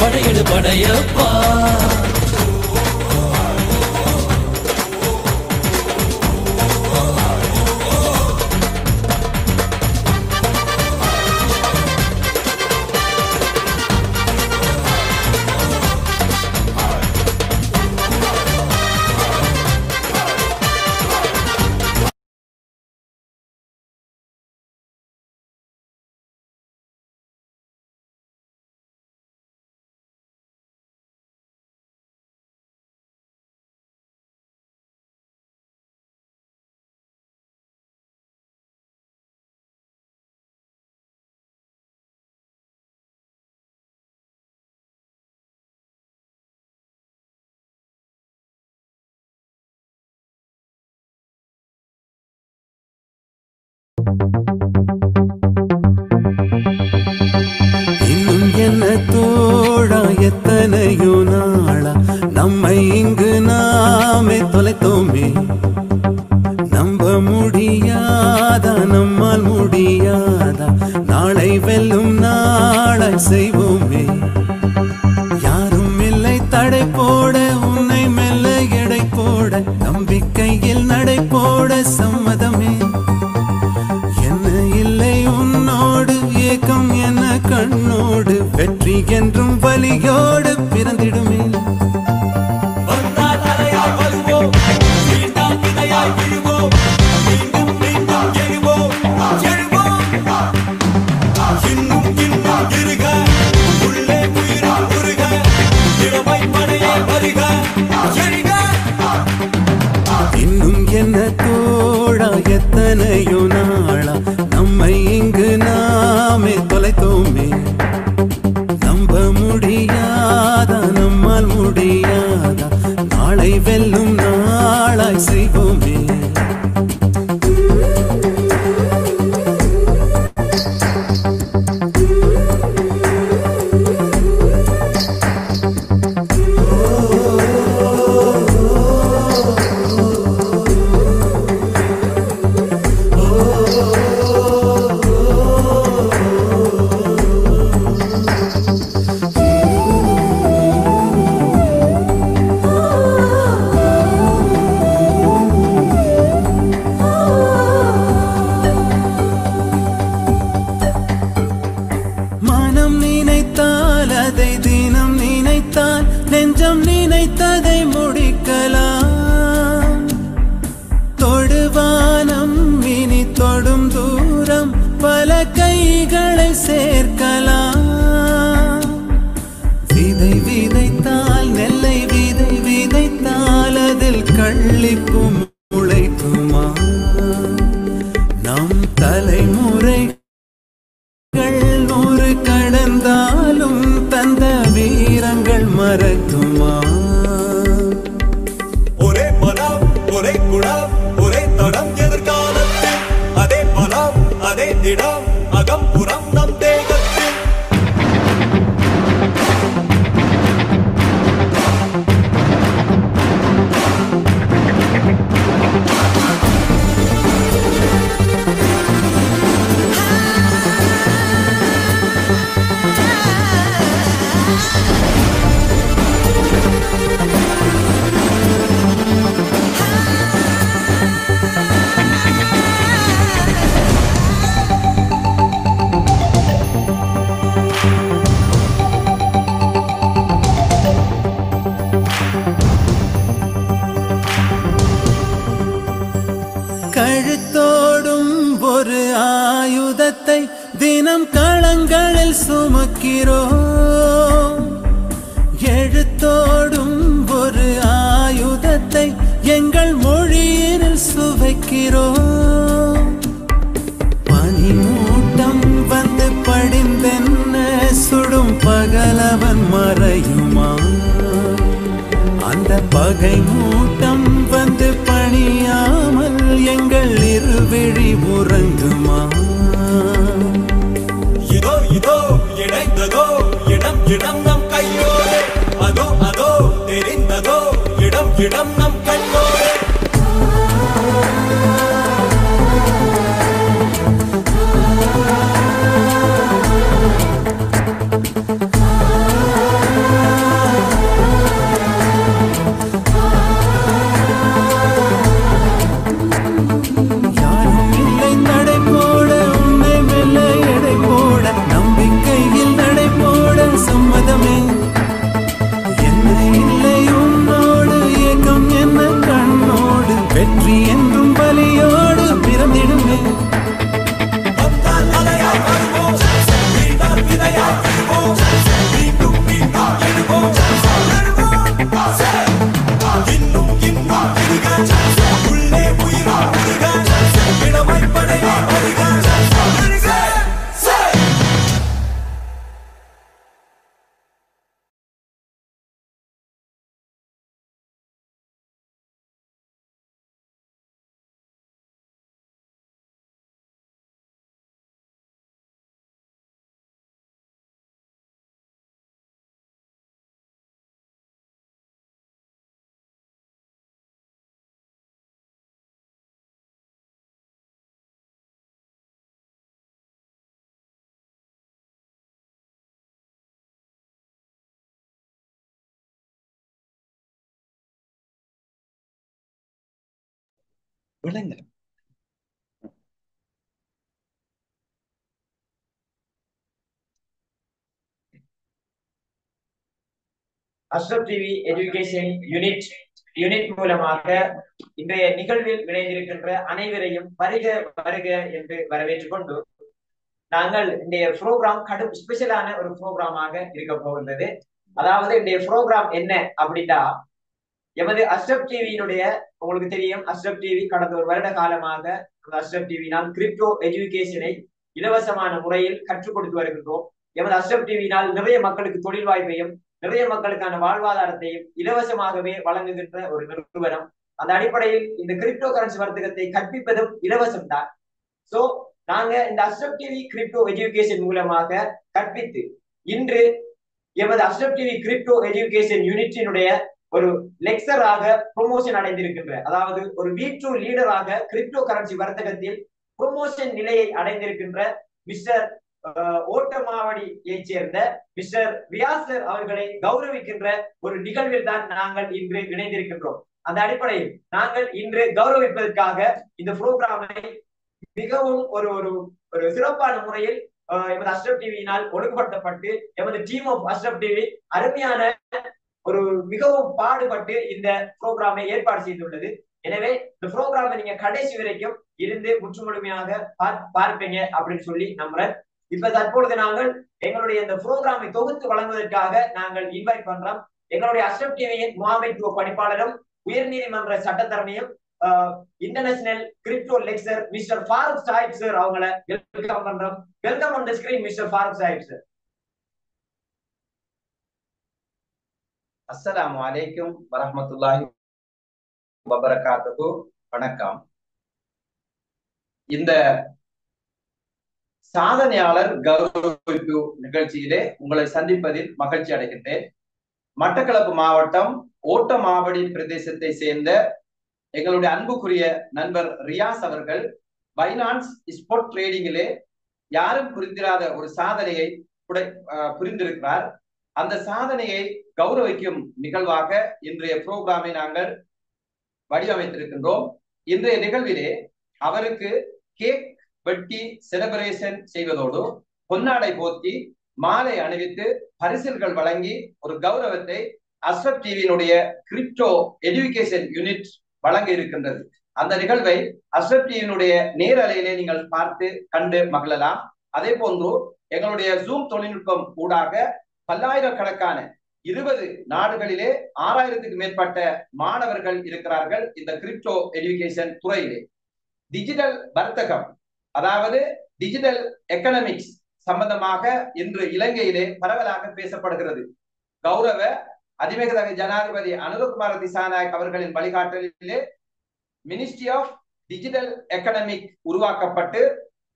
படையெடு படையப்பா. இன்னும் என்ன தோழா எத்தனையோ நாளா நம்மை இங்கு நாமே தொலைத்தோமே. நம்ப முடியாதா நம்மால் முடியாதா நாளை வெல்லும் நாளாய் செய்வோமே. யாரும் இல்லை தடை போட உன்னை மெல்ல எடை போட நம்பிக்கையில் நடை போட சம்மதமே. என்ன இல்லை உன்னோடு ஏக்கம் என்ன கண்ணோடு வெற்றி என்றும் வலியோடு பிறந்திடுமே. இன்னும் என்ன தோழா எத்தனையோ நாளா நம்மை இங்கு நாமே தொலைத்தோமே. நம்ப முடியாதா நம்மால் முடியாதா நாளை வெல்லும் நாளாய் செய்வோமே. மனம் நினைத்தால் அதை தினம் நினைத்தால் நெஞ்சம் நினைத்ததை முடிக்கலாம். தொடுவானம் இனி தொடும் தூரம் பல கைகளை சேர்க்கலாம். விதை விதைத்தால் நெல்லை விதை விதைத்தால் அதில் கள்ளிப்பு முளைக்குமா. நம் தலைமுறை நூறு கடந்தாலும் தந்த வீரங்கள் மறக்குமா. ஒரே மனம் ஒரே குணம் ஒரே தடம் எதிர்காலத்தில் அதே பலம் அதே திடம் அகம் புறம் நம் தேகத்தில். கழுத்தோடும் ஒரு ஆயுதத்தை தினம் களங்களில் சுமக்கிறோம். எழுத்தோடும் ஒரு ஆயுதத்தை எங்கள் மொழியில் சுவைக்கிறோம். பனிமூட்டம் வந்து படிந்தென்ன சுடும் பகலவன் மறையுமா. அந்த பகை மூட்டம் வந்து பணியாமல் எங்கள் இருவிழி உறங்குமா. இதோ இதோ இணைந்ததோ இடம் இடம் நம் கையோடு அதோ அதோ தெரிந்ததோ இடம் இடம் நம் கண்ணோடு. விளங்க. அஷ்ரப் டிவி எஜுகேஷன் யூனிட் மூலமாக இன்றைய நிகழ்வில் இணைந்திருக்கின்ற அனைவரையும் வருக வருக என்று வரவேற்றுக் கொண்டு நாங்கள் இன்றைய ப்ரோக்ராம் கடும் ஸ்பெஷலான ஒரு ப்ரோக்ராமாக இருக்க போகின்றது. அதாவது இன்றைய ப்ரோக்ராம் என்ன அப்படின்னா, எமது அஷ்ரப் டிவியினுடைய, உங்களுக்கு தெரியும் அஷ்ரப் டிவி கடந்த ஒரு வருட காலமாக அஷ்ரப் டிவியினால் கிரிப்டோ எஜுகேஷனை இலவசமான முறையில் கற்றுக் கொடுத்து வருகின்றோம். எமது அஷ்ரப் டிவியினால் நிறைய மக்களுக்கு தொழில் வாய்ப்பையும் நிறைய மக்களுக்கான வாழ்வாதாரத்தையும் இலவசமாகவே வழங்குகின்ற ஒரு நிறுவனம். அந்த அடிப்படையில் இந்த கிரிப்டோ கரன்சி வர்த்தகத்தை கற்பிப்பதும் இலவசம் தான். சோ நாங்க இந்த அஷ்ரப் டிவி கிரிப்டோ எஜுகேஷன் மூலமாக கற்பித்து இன்று எமது அஷ்ரப் டிவி கிரிப்டோ எஜுகேஷன் யூனிட்டினுடைய ஒரு லெக்சராக ப்ரொமோஷன் அடைந்திருக்கின்ற, அதாவது ஒரு V2 லீடராக கிரிப்டோ கரன்சி வர்த்தகத்தில் ப்ரொமோஷன் நிலையை அடைந்திருக்கின்ற மிஸ்டர் ஓட்டமாவடியை சேர்ந்த மிஸ்டர் ரியாசர் அவர்களை கௌரவிக்கின்ற ஒரு நிகழ்வில் தான் நாங்கள் இன்று இணைந்திருக்கின்றோம். அந்த அடிப்படையில் நாங்கள் இன்று கௌரவிப்பதற்காக இந்த புரோகிராமை மிகவும் ஒரு ஒரு ஒரு சிறப்பான முறையில் எமது அஷ்ரப் டிவியினால் ஒழுங்குபடுத்தப்பட்டு எமது டீம் ஆஃப் அஷ்ரப் டிவி அருமையான ஒரு மிகவும் பாடுபட்டு இந்த புரோகிராமை ஏற்பாடு செய்துள்ளது. எனவே இந்த புரோகிராமை நீங்க கடைசி வரைக்கும் இருந்து முற்றுமுழுமையாக பார்ப்பீங்க அப்படின்னு சொல்லி நம்புறேன். இப்ப தற்பொழுது நாங்கள் எங்களுடைய இந்த புரோகிராமை தொகுத்து வழங்குவதற்காக நாங்கள் இன்வைட் பண்றோம் எங்களுடைய அஷ்ரப் டிவியின் முகாமைத்துவ பணிப்பாளரும் உயர்நீதிமன்ற சட்டத்தரணியும் international crypto lecture mister Farooq Sahib sir அவங்களை வெல்கம் பண்றோம். Welcome on the screen mister Farooq Sahib sir. அஸ்ஸலாமு அலைக்கும் வரஹ்மத்துல்லாஹி வபரகாத்துஹு. வணக்கம். இந்த சாதனையாளர் கௌரவிப்பு நிகழ்ச்சியிலே உங்களை சந்திப்பதில் மகிழ்ச்சி அடைகின்றேன். மட்டக்களப்பு மாவட்டம் ஓட்டமாவடி பிரதேசத்தை சேர்ந்த எங்களுடைய அன்புக்குரிய நண்பர் ரியாஸ் அவர்கள் பைனான்ஸ் ஸ்பாட் ட்ரேடிங்கிலே யாரும் புரிந்திராத ஒரு சாதனையை புரிந்திருக்கிறார். அந்த சாதனையை கௌரவிக்கும் நிகழ்வாக இன்றைய புரோகிராமை நாங்கள் வடிவமைத்திருக்கின்றோம். இன்றைய நிகழ்விலே அவருக்கு கேக் வெட்டி செலிப்ரேஷன் செய்வதோடு பொன்னாடை போத்தி மாலை அணிவித்து பரிசில்கள் வழங்கி ஒரு கௌரவத்தை அஷ்ரப் டிவியினுடைய கிரிப்டோ எஜுகேஷன் யூனிட் வழங்க இருக்கின்றது. அந்த நிகழ்வை அஷ்ரப் டிவியினுடைய நேரலையிலே நீங்கள் பார்த்து கண்டு மகிழலாம். அதே போன்று எங்களுடைய ஜூம் தொழில்நுட்பம் ஊடாக பல்லாயிரக்கணக்கான 20 நாடுகளிலே 6000க்கு மேற்பட்ட மாணவர்கள் இருக்கிறார்கள். இந்த கிரிப்டோ எஜுகேஷன் துறையிலே டிஜிட்டல் வர்த்தகம், அதாவது டிஜிட்டல் எக்கனாமிக்ஸ் சம்பந்தமாக இன்று இலங்கையிலே பரவலாக பேசப்படுகிறது. கௌரவ அதிவேக ஜனாதிபதி அனுரகுமார திசாநாயக் அவர்களின் வழிகாட்டலிலே மினிஸ்ட்ரி ஆஃப் டிஜிட்டல் எக்கனாமிக் உருவாக்கப்பட்டு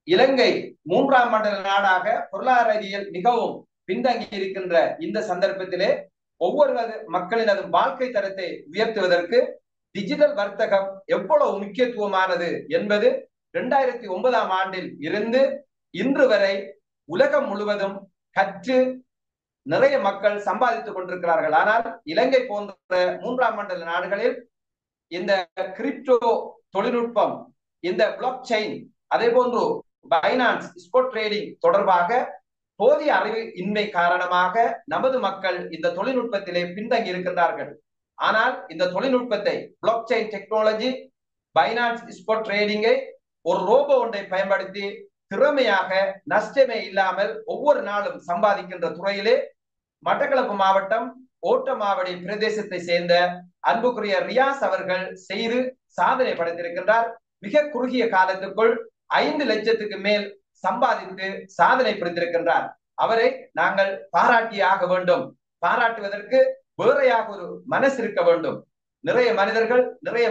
இலங்கை 3ஆம் மண்டல நாடாக பொருளாதார ரீதியில் மிகவும் பின்தங்கி இருக்கின்ற இந்த சந்தர்ப்பத்திலே ஒவ்வொரு மக்களினது வாழ்க்கை தரத்தை உயர்த்துவதற்கு டிஜிட்டல் வர்த்தகம் எவ்வளவு முக்கியத்துவமானது என்பது 2009ஆம் ஆண்டில் இருந்து இன்று வரை உலகம் முழுவதும் கற்று நிறைய மக்கள் சம்பாதித்துக் கொண்டிருக்கிறார்கள். ஆனால் இலங்கை போன்ற 3ஆம் மண்டல நாடுகளில் இந்த கிரிப்டோ தொழில்நுட்பம், இந்த பிளாக் செயின், அதே போன்று பைனான்ஸ் ஸ்பாட் ட்ரேடிங் தொடர்பாக போதிய அறிவு இன்மை காரணமாக நமது மக்கள் இந்த தொழில்நுட்பத்திலே பின்தங்கி இருக்கின்றார்கள். ஆனால் இந்த தொழில்நுட்பத்தை block chain technology, finance spot ட்ரேடிங்கை ஒரு ரோபோ ஒன்றை பயன்படுத்தி திறமையாக நஷ்டமே இல்லாமல் ஒவ்வொரு நாளும் சம்பாதிக்கின்ற துறையிலே மட்டக்களப்பு மாவட்டம் ஓட்டமாவடி பிரதேசத்தை சேர்ந்த அன்புக்குரிய ரியாஸ் அவர்கள் செய்து சாதனை படைத்திருக்கின்றார். மிக குறுகிய காலத்துக்குள் 5 லட்சத்துக்கு மேல் சம்பாதித்து சாதனை புரிந்திருக்கின்றார். அவரை நாங்கள் பாராட்டியாக வேண்டும். பாராட்டுவதற்கு வேறையாக ஒரு மனசு இருக்க வேண்டும். நிறைய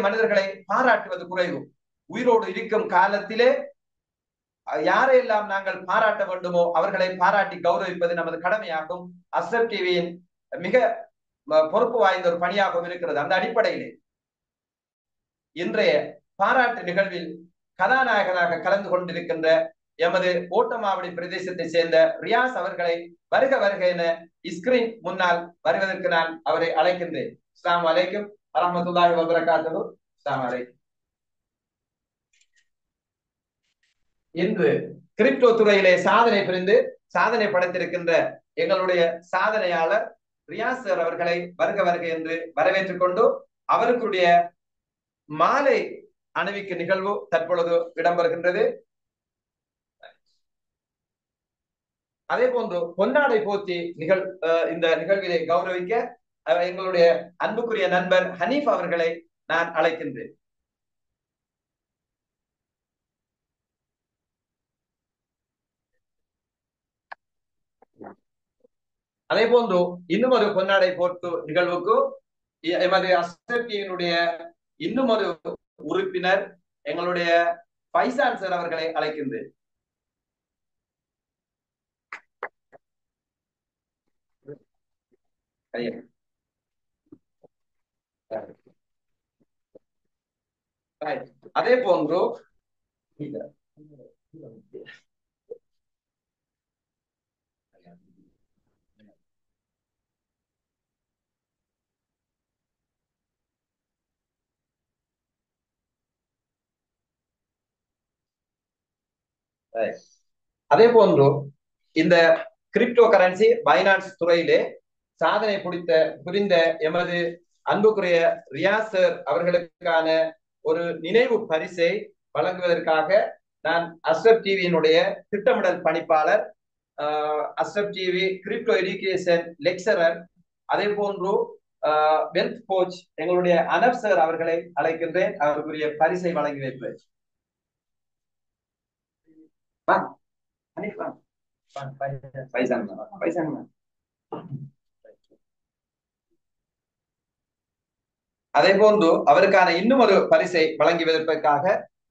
மனிதர்களை பாராட்டுவது குறைவு. உயிரோடு இருக்கும் காலத்திலே யாரையெல்லாம் நாங்கள் பாராட்ட வேண்டுமோ அவர்களை பாராட்டி கௌரவிப்பது நமது கடமையாகும். அஷ்ரப் டிவியின் மிக பொறுப்பு வாய்ந்த ஒரு பணியாகவும் இருக்கிறது. அந்த அடிப்படையிலே இன்றைய பாராட்டு நிகழ்வில் கதாநாயகனாக கலந்து கொண்டிருக்கின்ற எமது ஓட்டமாவடி பிரதேசத்தை சேர்ந்த ரியாஸ் அவர்களை வருக வருக என ஸ்கிரீன் முன்னால் வருவதற்கு நான் அவரை அழைக்கின்றேன். அஸ்ஸலாமு அலைக்கும் வரஹ்மத்துல்லாஹி வபரகாத்துஹு. அஸ்ஸலாமு அலைக்கும். இன்று கிரிப்டோ துறையிலே சாதனை புரிந்து சாதனை படைத்திருக்கின்ற எங்களுடைய சாதனையாளர் ரியாஸ் சார் அவர்களை வருக வருக என்று வரவேற்றுக் கொண்டு அவருக்குடைய மாலை அணிவிக்கு நிகழ்வு தற்பொழுது இடம்பெறுகின்றது. அதே போன்று பொன்னாடை போத்தி இந்த நிகழ்விலே கௌரவிக்க எங்களுடைய அன்புக்குரிய நண்பர் ஹனீஃப் அவர்களை நான் அழைக்கின்றேன். அதே போன்று இன்னும் ஒரு பொன்னாடை போட்டு நிகழ்வுக்கு எமது அசோசியேஷனுடைய இன்னும் ஒரு உறுப்பினர் எங்களுடைய பைசான் சார் அவர்களை அழைக்கின்றேன். அதே போன்று இந்த கிரிப்டோ கரன்சி பைனான்ஸ் துறையிலே சாதனை புரிந்த எமது அன்புக்குரிய ரியாஸ் சார் அவர்களுக்கான ஒரு நினைவு பரிசை வழங்குவதற்காக நான் அஸ்ரப் டிவியினுடைய திட்டமிடல் பணிப்பாளர், Ashraf TV crypto education lecturer, அதே போன்று வெல்த் கோச் எங்களுடைய அனப் சார் அவர்களை அழைக்கின்றேன். அவருக்குரிய பரிசை வழங்கி வைப்பேன். அதே போன்று அவருக்கான இன்னும் ஒரு பரிசை வழங்குவதற்காக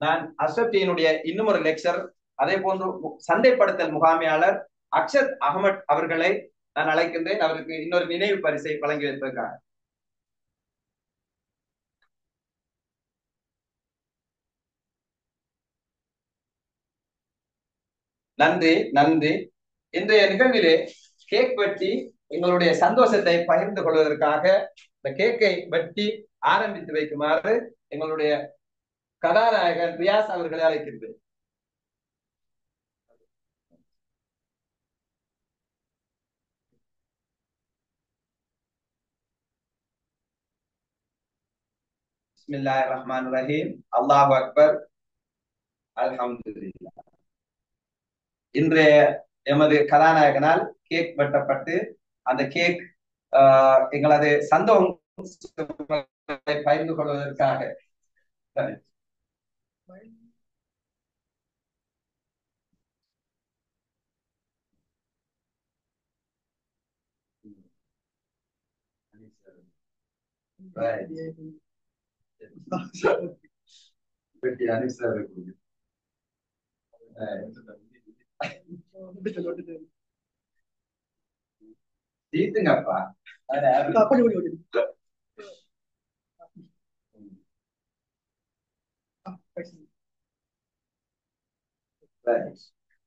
நான் அசப்டியினுடைய இன்னும் ஒரு லெக்சர், அதே போன்று சந்தைப்படுத்தல் முகாமையாளர் அக்ஷத் அகமட் அவர்களை நான் அழைக்கின்றேன். அவருக்கு இன்னொரு நினைவு பரிசை வழங்கி வைப்பதற்காக. நன்றி நன்றி. இன்றைய நிகழ்விலே கேக் வெட்டி எங்களுடைய சந்தோஷத்தை பகிர்ந்து கொள்வதற்காக இந்த கேக்கை வெட்டி ஆரம்பித்து வைக்குமாறு எங்களுடைய கதாநாயகன் ரியாஸ் அவர்களை அழைக்கின்றேன். பிஸ்மில்லாஹிர் ரஹ்மானிர் ரஹீம். அல்லாஹு அக்பர். அல்ஹம்துலில்லாஹ். இன்றைய எமது கதாநாயகனால் கேக் வெட்டப்பட்டு அந்த கேக் எங்களது சந்தோஷத்தை பகிர்ந்து கொள்வதற்காக தீத்துங்கப்பா.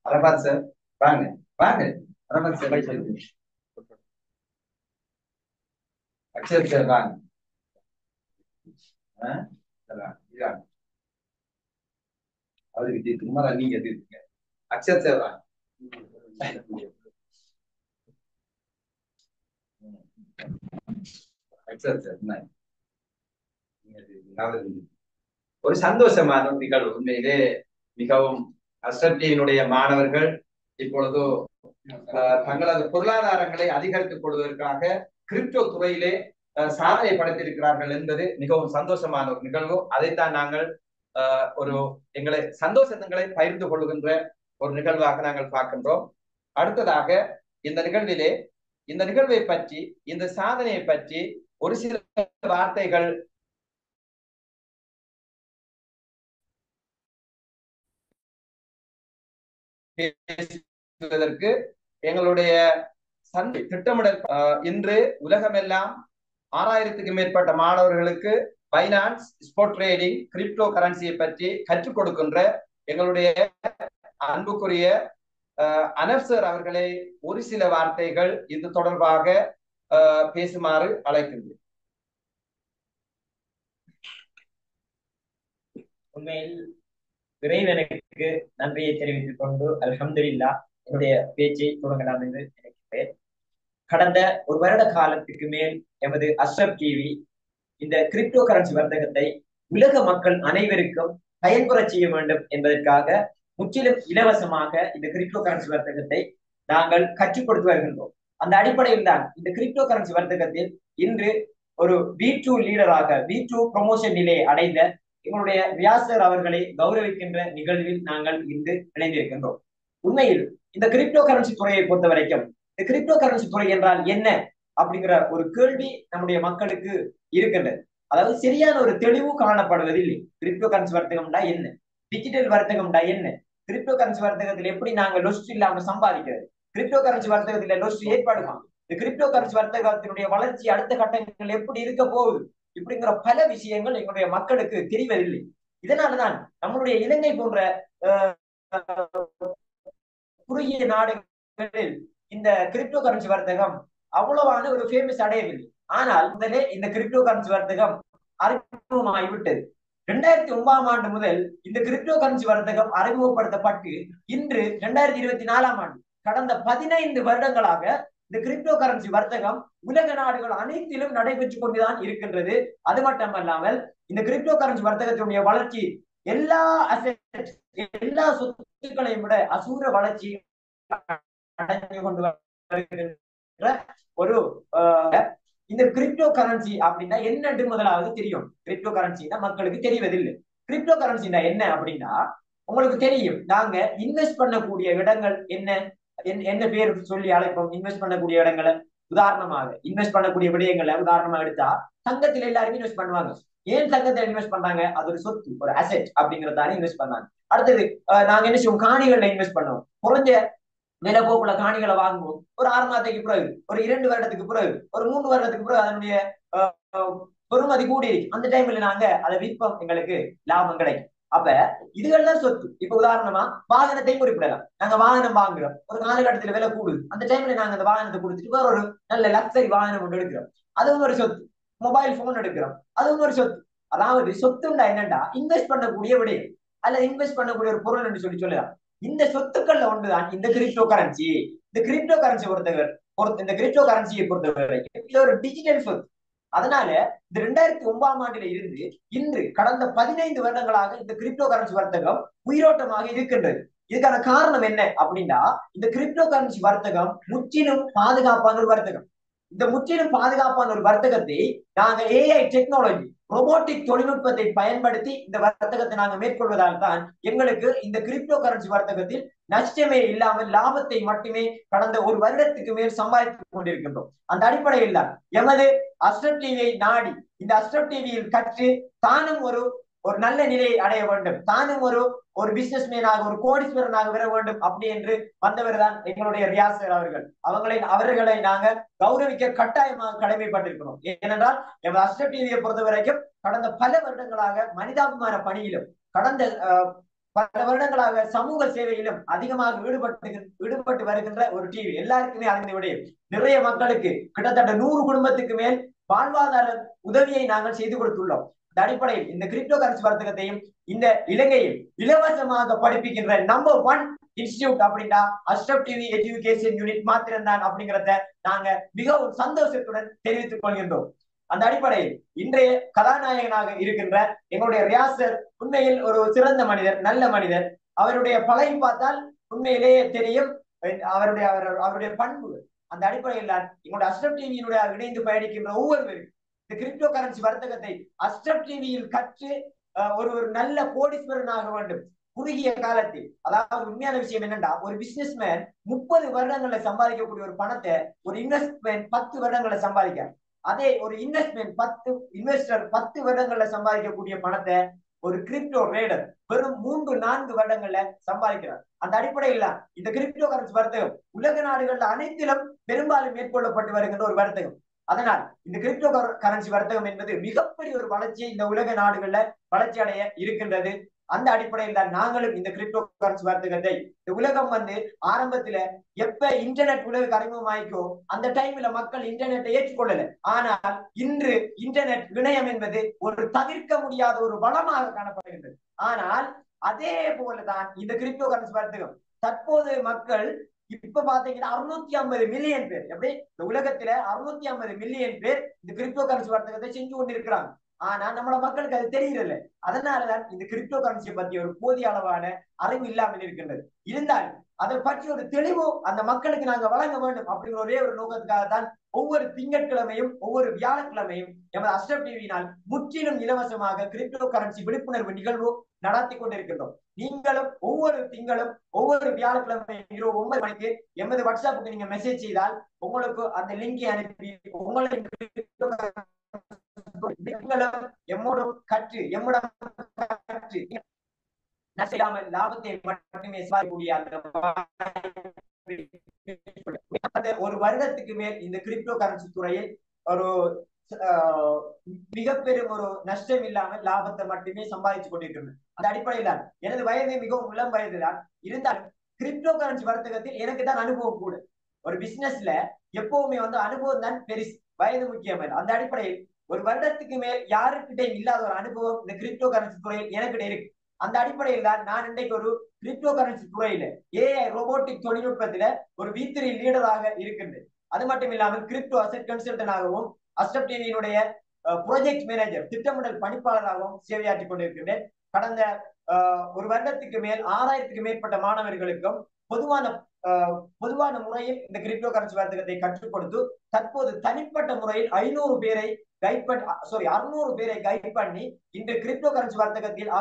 அரபாத் சார் வாங்க வாங்க. அரபாத் சார் அக்ஷர் சார் வாங்க. அவருக்கு தீர்த்து நீங்க தீர்த்துங்க. அக்ஷர் சார் வாங்க. ஒரு சந்தோஷமான நிகழ்வு. உண்மையிலே மிகவும் அஸ்ரப்டியினுடைய மாணவர்கள் இப்பொழுது தங்களது பொருளாதாரங்களை அதிகரித்துக் கொள்வதற்காக கிரிப்டோ துறையிலே சாதனை படைத்திருக்கிறார்கள் என்பது மிகவும் சந்தோஷமான ஒரு நிகழ்வு. அதைத்தான் நாங்கள் எங்களை சந்தோஷங்களை பகிர்ந்து கொள்கின்ற ஒரு நிகழ்வாக நாங்கள் பார்க்கின்றோம். அடுத்ததாக இந்த நிகழ்வை பற்றி, இந்த சாதனையை பற்றி ஒரு சில வார்த்தைகள் பேசுவதற்கு எங்களுடைய சந்தை திட்டமிடல் இன்று உலகமெல்லாம் 6000க்கும் மேற்பட்ட மாணவர்களுக்கு பைனான்ஸ், ஸ்பாட் ட்ரேடிங், கிரிப்டோ கரன்சியை பற்றி கற்றுக் கொடுக்கின்ற எங்களுடைய அன்புக்குரிய அனப் சார் அவர்களை ஒரு சில வார்த்தைகள் இது தொடர்பாக பேசுமாறு அழைக்கின்றேன். உண்மையில் இறைவனுக்கு நன்றியை தெரிவித்துக் கொண்டு அல்ஹம்துலில்லாஹ் என்னுடைய பேச்சை தொடங்கலாம் என்று நினைக்கிறேன். கடந்த ஒரு வருட காலத்துக்கு மேல் எமது அஸ்ரப் டிவி இந்த கிரிப்டோ கரன்சி வர்த்தகத்தை உலக மக்கள் அனைவருக்கும் பயன்பெற செய்ய வேண்டும் என்பதற்காக முற்றிலும் இலவசமாக இந்த கிரிப்டோ கரன்சி வர்த்தகத்தை நாங்கள் கற்றுக் கொடுத்து வருகின்றோம். அந்த அடிப்படையில் தான் இந்த கிரிப்டோ கரன்சி வர்த்தகத்தில் இன்று ஒரு V2 லீடராக V2 ப்ரமோஷன் நிலையை அடைந்த எங்களுடைய வியாசர் அவர்களை கௌரவிக்கின்ற நிகழ்வில் நாங்கள் இன்று இணைந்திருக்கின்றோம். உண்மையில் இந்த கிரிப்டோ கரன்சி துறையை பொறுத்த வரைக்கும் இந்த கிரிப்டோ கரன்சி துறை என்றால் என்ன அப்படிங்கிற ஒரு கேள்வி நம்முடைய மக்களுக்கு இருக்கின்றது. அதாவது சரியான ஒரு தெளிவு காணப்படுவதில்லை. கிரிப்டோ கரன்சி வர்த்தகம்டா என்ன, டிஜிட்டல் வர்த்தகம்டா என்ன, கிரிப்டோ கரன்சி வர்த்தகத்தில் எப்படி நாங்கள் லொஸ்ட் இல்லாம சம்பாதிக்கிறது, கிரிப்டோ கரன்சி வர்த்தகத்துல லொஸ்ட் ஏற்படுமா, இந்த கிரிப்டோ கரன்சி வர்த்தகத்தினுடைய வளர்ச்சி அடுத்த கட்டங்கள் எப்படி இருக்க போகுது, இப்படிங்கிற பல விஷயங்கள் எங்களுடைய மக்களுக்கு தெரிவதில்லை. இதனாலதான் நம்மளுடைய இலங்கை போன்ற குறுகிய நாடுகளில் இந்த கிரிப்டோ கரன்சி வர்த்தகம் அவ்வளவான ஒரு ஃபேமஸ் அடையவில்லை. ஆனால் முதலே இந்த கிரிப்டோ கரன்சி வர்த்தகம் அறிமுகமாகிவிட்டது. 2009 ஆண்டு முதல் இந்த கிரிப்டோ கரன்சி வர்த்தகம் அறிமுகப்படுத்தப்பட்டு இன்று 2024 ஆண்டு கடந்த 15 வருடங்களாக இந்த கிரிப்டோ கரன்சி வர்த்தகம் உலக நாடுகள் அனைத்திலும் நடைபெற்றுக் கொண்டுதான் இருக்கின்றது. அது மட்டுமல்லாமல் இந்த கிரிப்டோ கரன்சி வர்த்தகத்தினுடைய வளர்ச்சி எல்லா அசெட் எல்லா சொத்துக்களையும் விட அசூர வளர்ச்சி அடைந்து கொண்டு வருகின்ற ஒரு இந்த கிரிப்டோ கரன்சி அப்படின்னா என்னன்னு முதலாவது தெரியும். கிரிப்டோ கரன்சினா மக்களுக்கு தெரிவதில்லை. கிரிப்டோ கரன்சினா என்ன அப்படின்னா உங்களுக்கு தெரியும். நாங்க இன்வெஸ்ட் பண்ணக்கூடிய இடங்கள் என்ன பேர் சொல்லி அழைப்போம். இன்வெஸ்ட் பண்ணக்கூடிய இடங்களை உதாரணமாக இன்வெஸ்ட் பண்ணக்கூடிய விடயங்களை உதாரணமாக எடுத்தா தங்கத்துல எல்லாருமே இன்வெஸ்ட் பண்ணுவாங்க. ஏன் தங்கத்துல இன்வெஸ்ட் பண்றாங்க? அது ஒரு சொத்து, ஒரு அசெட் அப்படிங்கறதால இன்வெஸ்ட் பண்ணாங்க. அடுத்தது நாங்க என்ன செய்வோம்? காணிகள்ல இன்வெஸ்ட் பண்ணுவோம். குறைஞ்ச விலை போக்குல காணிகளை வாங்குவோம். ஒரு 6 மாதத்துக்கு பிறகு, ஒரு 2 வருடத்துக்கு பிறகு, ஒரு 3 வருடத்துக்கு பிறகு அதனுடைய பெறுமதி கூடி அந்த டைம்ல நாங்க அதை விற்போம், எங்களுக்கு லாபம் கிடைக்கும். அப்ப இதுகள்லாம் சொத்து. இப்ப உதாரணமா வாகனத்தை குறிப்பிடலாம். நாங்க வாகனம் வாங்குறோம், ஒரு காலகட்டத்துல விலை கூடுது, அந்த டைம்ல நாங்க அந்த வாகனத்தை கொடுத்துட்டு வேற ஒரு நல்ல லக்ஸரி வாகனம் ஒன்று எடுக்கிறோம், அதுவும் ஒரு சொத்து. மொபைல் போன் எடுக்கிறோம், அதுவும் ஒரு சொத்து. அதாவது சொத்துண்டா என்னண்டா இன்வெஸ்ட் பண்ணக்கூடிய விடயம் அல்ல இன்வெஸ்ட் பண்ணக்கூடிய ஒரு பொருள் என்று சொல்லலாம். இந்த சொத்துக்கள்ல ஒன்றுதான் இந்த கிரிப்டோ கரன்சி. இந்த கிரிப்டோ கரன்சி இந்த கிரிப்டோ கரன்சியை பொறுத்தவரை இது ஒரு டிஜிட்டல் சொத்து. அதனால இந்த 2009 ஆண்டுல இருந்து இன்று கடந்த 15 வருடங்களாக இந்த கிரிப்டோ கரன்சி வர்த்தகம் உயிரோட்டமாக இருக்கின்றது. இதுக்கான காரணம் என்ன அப்படின்னா இந்த கிரிப்டோ கரன்சி வர்த்தகம் முற்றிலும் பாதுகாப்பான ஒரு வர்த்தகம். இந்த முற்றிலும் பாதுகாப்பான ஒரு வர்த்தகத்தை நாங்க AI டெக்னாலஜி ரொபோட்டிக் தொழில்நுட்பத்தை பயன்படுத்தி இந்த வர்த்தகத்தை நாங்க மேற்கொள்வதால் தான் எங்களுக்கு இந்த கிரிப்டோ கரன்சி வர்த்தகத்தில் நஷ்டமே இல்லாமல் லாபத்தை மட்டுமே கடந்த ஒரு வருடத்துக்கு மேல் சம்பாதித்துக் கொண்டிருக்கின்றோம். அந்த அடிப்படையில் தான் எமது அஸ்ரப் டிவியை நாடி இந்த அஸ்ரப் டிவியில் கற்று தானும் ஒரு நல்ல நிலையை அடைய வேண்டும், தானும் ஒரு பிசினஸ் மேனாக ஒரு கோடீஸ்வரனாக வர வேண்டும் அப்படி என்று வந்தவர் தான் எங்களுடைய ரியாசர் அவர்கள். அவர்களை நாங்க கௌரவிக்க கட்டாயமாக கடமைப்பட்டிருக்கிறோம். ஏனென்றால் எமது அஸ்ரப் டிவியை பொறுத்த வரைக்கும் கடந்த பல வருடங்களாக மனிதாபிமான பணியிலும் கடந்த பல வருடங்களாக சமூக சேவையிலும் அதிகமாக ஈடுபட்டு வருகின்ற ஒரு டிவி. எல்லாருக்குமே அறிந்த விடயம். நிறைய மக்களுக்கு கிட்டத்தட்ட 100 குடும்பத்துக்கு மேல் வாழ்வாதார உதவியை நாங்கள் செய்து கொடுத்துள்ளோம். இந்த அடிப்படையில் இந்த கிரிப்டோ கரன்சி வர்த்தகத்தையும் இந்த இலங்கையில் இலவசமாக படிப்பிக்கின்ற நம்பர் 1 இன்ஸ்டிடியூட் அப்படின்னா அஸ்ரப் டிவி எஜுகேஷன் யூனிட் மாத்திரம்தான் அப்படிங்கிறத நாங்க மிகவும் சந்தோஷத்துடன் தெரிவித்துக் கொள்கின்றோம். அந்த அடிப்படையில் இன்றைய கதாநாயகனாக இருக்கின்ற எங்களுடைய ரியாசர் உண்மையில் ஒரு சிறந்த மனிதர், நல்ல மனிதர். அவருடைய பழகி பார்த்தால் உண்மையிலேயே தெரியும் அவருடைய பண்பு. அந்த அடிப்படையில் தான் எங்களுடைய அஸ்ரப் டிவியினுடைய இணைந்து பயணிக்கின்ற ஒவ்வொருவரும் இந்த கிரிப்டோ கரன்சி வர்த்தகத்தை அஸ்ரப் டிவியில் கற்று ஒரு நல்ல கோடீஸ்வரனாக வேண்டும் குறுகிய காலத்தில். அதாவது உண்மையான விஷயம் என்னன்னா ஒரு பிசினஸ் மேன் 30 வருடங்கள்ல சம்பாதிக்கக்கூடிய ஒரு பணத்தை ஒரு இன்வெஸ்ட்மெண்ட் 10 வருடங்கள்ல சம்பாதிக்க, அதே ஒரு இன்வெஸ்டர் 10 வருடங்கள்ல சம்பாதிக்கக்கூடிய பணத்தை ஒரு கிரிப்டோ ரேடர் வெறும் 3-4 வருடங்கள்ல சம்பாதிக்கிறார். அந்த அடிப்படையில் இந்த கிரிப்டோ கரன்சி வர்த்தகம் உலக நாடுகள்ல அனைத்திலும் பெரும்பாலும் மேற்கொள்ளப்பட்டு வருகின்ற ஒரு வர்த்தகம். அதனால் இந்த கிரிப்டோ கரன்சி வர்த்தகம் என்பது மிகப்பெரிய ஒரு வளர்ச்சியை இந்த உலக நாடுகள்ல வளர்ச்சி அடைய இருக்கின்றது. அந்த அடிப்படையில் தான் நாங்களும் இந்த கிரிப்டோ கரன்சி வர்த்தகத்தை இந்த உலகம் ஆரம்பத்துல எப்ப இன்டர்நெட் உலக அறிமுகமாயிக்கோ அந்த டைம்ல மக்கள் இன்டர்நெட்டை ஏற்றுக்கொள்ளல. ஆனால் இன்று இன்டர்நெட் இணையம் என்பது ஒரு தவிர்க்க முடியாத ஒரு வளமாக காணப்படுகின்றது. ஆனால் அதே போலதான் இந்த கிரிப்டோ கரன்சி வர்த்தகம். தற்போது மக்கள் இப்ப பாத்தீங்கன்னா 650 மில்லியன் பேர், எப்படி இந்த உலகத்துல 650 மில்லியன் பேர் இந்த கிரிப்டோ கரன்சி வர்த்தகத்தை செஞ்சு கொண்டிருக்கிறாங்க. ஆனா நம்மள மக்களுக்கு அது தெரியல. அதனாலதான் இந்த கிரிப்டோ கரன்சியை பத்தி ஒரு போதிய அளவான அறிவு இல்லாமல் இருக்கின்றது. இருந்தாலும் அதை பற்றி ஒரு தெளிவு அந்த மக்களுக்கு நாங்க வழங்க வேண்டும் அப்படிங்கிற ஒரே ஒரு நோக்கத்துக்காக தான் ஒவ்வொரு திங்கட்கிழமையும் ஒவ்வொரு வியாழக்கிழமையும் எமது அஷ்ரப் டிவியினால் முற்றிலும் இலவசமாக கிரிப்டோ கரன்சி விழிப்புணர்வு நிகழ்வு நடத்தி கொண்டிருக்கின்றோம். நீங்களும் ஒவ்வொரு திங்களும் ஒவ்வொரு வியாழக்கிழமை இரவு 9 மணிக்கு எமது வாட்ஸ்அப்புக்கு நீங்க மெசேஜ் செய்தால் உங்களுக்கு அந்த லிங்கை அனுப்பி உங்களை எம்மோடும் கற்று எம்முடன் கற்று நஷ்டாமல் லாபத்தை மட்டுமே சாதிக்கக்கூடிய அந்த ஒரு வருடத்துக்கு மேல் இந்த கிரிப்டோ கரன்சி துறையில் ஒரு மிக பெரும் ஒரு நஷ்டம் இல்லாமல் லாபத்தை மட்டுமே சம்பாதிச்சு கொண்டிருக்கிறது. அந்த அடிப்படையில் தான் எனது வயது மிகவும் இளம் வயதுதான் இருந்தாலும் கிரிப்டோ கரன்சி வர்த்தகத்தில் எனக்கு தான் அனுபவம் கூட. ஒரு பிசினஸ்ல எப்பவுமே அனுபவம் தான் பெருசு, வயது முக்கியம். அந்த அடிப்படையில் ஒரு வருடத்துக்கு மேல் யாருக்கிட்டையும் இல்லாத ஒரு அனுபவம் இந்த கிரிப்டோ கரன்சி துறையில் எனக்கிட்ட இருக்கு. அந்த அடிப்படையில் தான் நான் இன்றைக்கு ஒரு கிரிப்டோ கரன்சி துறையில ஏஐ ரோபோட்டிக் தொழில்நுட்பத்துல ஒரு V3 லீடராக இருக்கின்றது. அது மட்டும் இல்லாமல் கிரிப்டோ அசெட் கன்சல்டன்டாகவும் அஷ்ரப் டிவியினுடைய ப்ராஜெக்ட் மேனேஜர் திட்டமிடல் பணிப்பாளராகவும் சேவையாற்றி கொண்டிருக்கின்றேன். கடந்த ஒரு வருடத்துக்கு மேல் 6000க்கும் மேற்பட்ட மாணவர்களுக்கும் பொதுவான முறையில் இந்த கிரிப்டோ கரன்சி வர்த்தகத்தை கற்றுக் கொடுத்து தற்போது தனிப்பட்ட முறையில் 600 பேரை கைட் பண்ணி இன்று கிரிப்டோ கரன்சி வர்த்தகத்தில்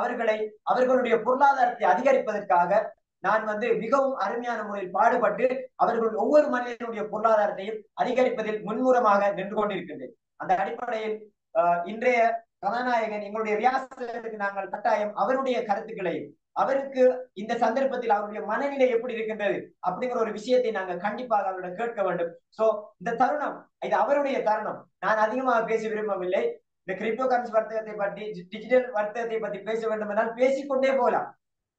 அவர்களுடைய பொருளாதாரத்தை அதிகரிப்பதற்காக நான் மிகவும் அருமையான முறையில் பாடுபட்டு அவர்கள் ஒவ்வொரு மனிதனுடைய பொருளாதாரத்தையும் அதிகரிப்பதில் முன்முறமாக நின்று கொண்டிருக்கின்றேன். அந்த அடிப்படையில் இன்றைய கதாநாயகன் எங்களுடைய ரியாசருக்கு நாங்கள் கட்டாயம் அவருடைய கருத்துக்களையும் அவருக்கு இந்த சந்தர்ப்பத்தில் அவருடைய மனநிலை எப்படி இருக்கின்றது அப்படிங்கிற ஒரு விஷயத்தை நாங்கள் கண்டிப்பாக அவரிடம் கேட்க வேண்டும். சோ இந்த தருணம் இது அவருடைய தருணம். நான் அதிகமாக பேச விரும்பவில்லை. இந்த கிரிப்டோ கரன்சி வர்த்தகத்தை பற்றி டிஜிட்டல் வர்த்தகத்தை பற்றி பேச வேண்டும் என்றால் பேசிக்கொண்டே போகலாம்.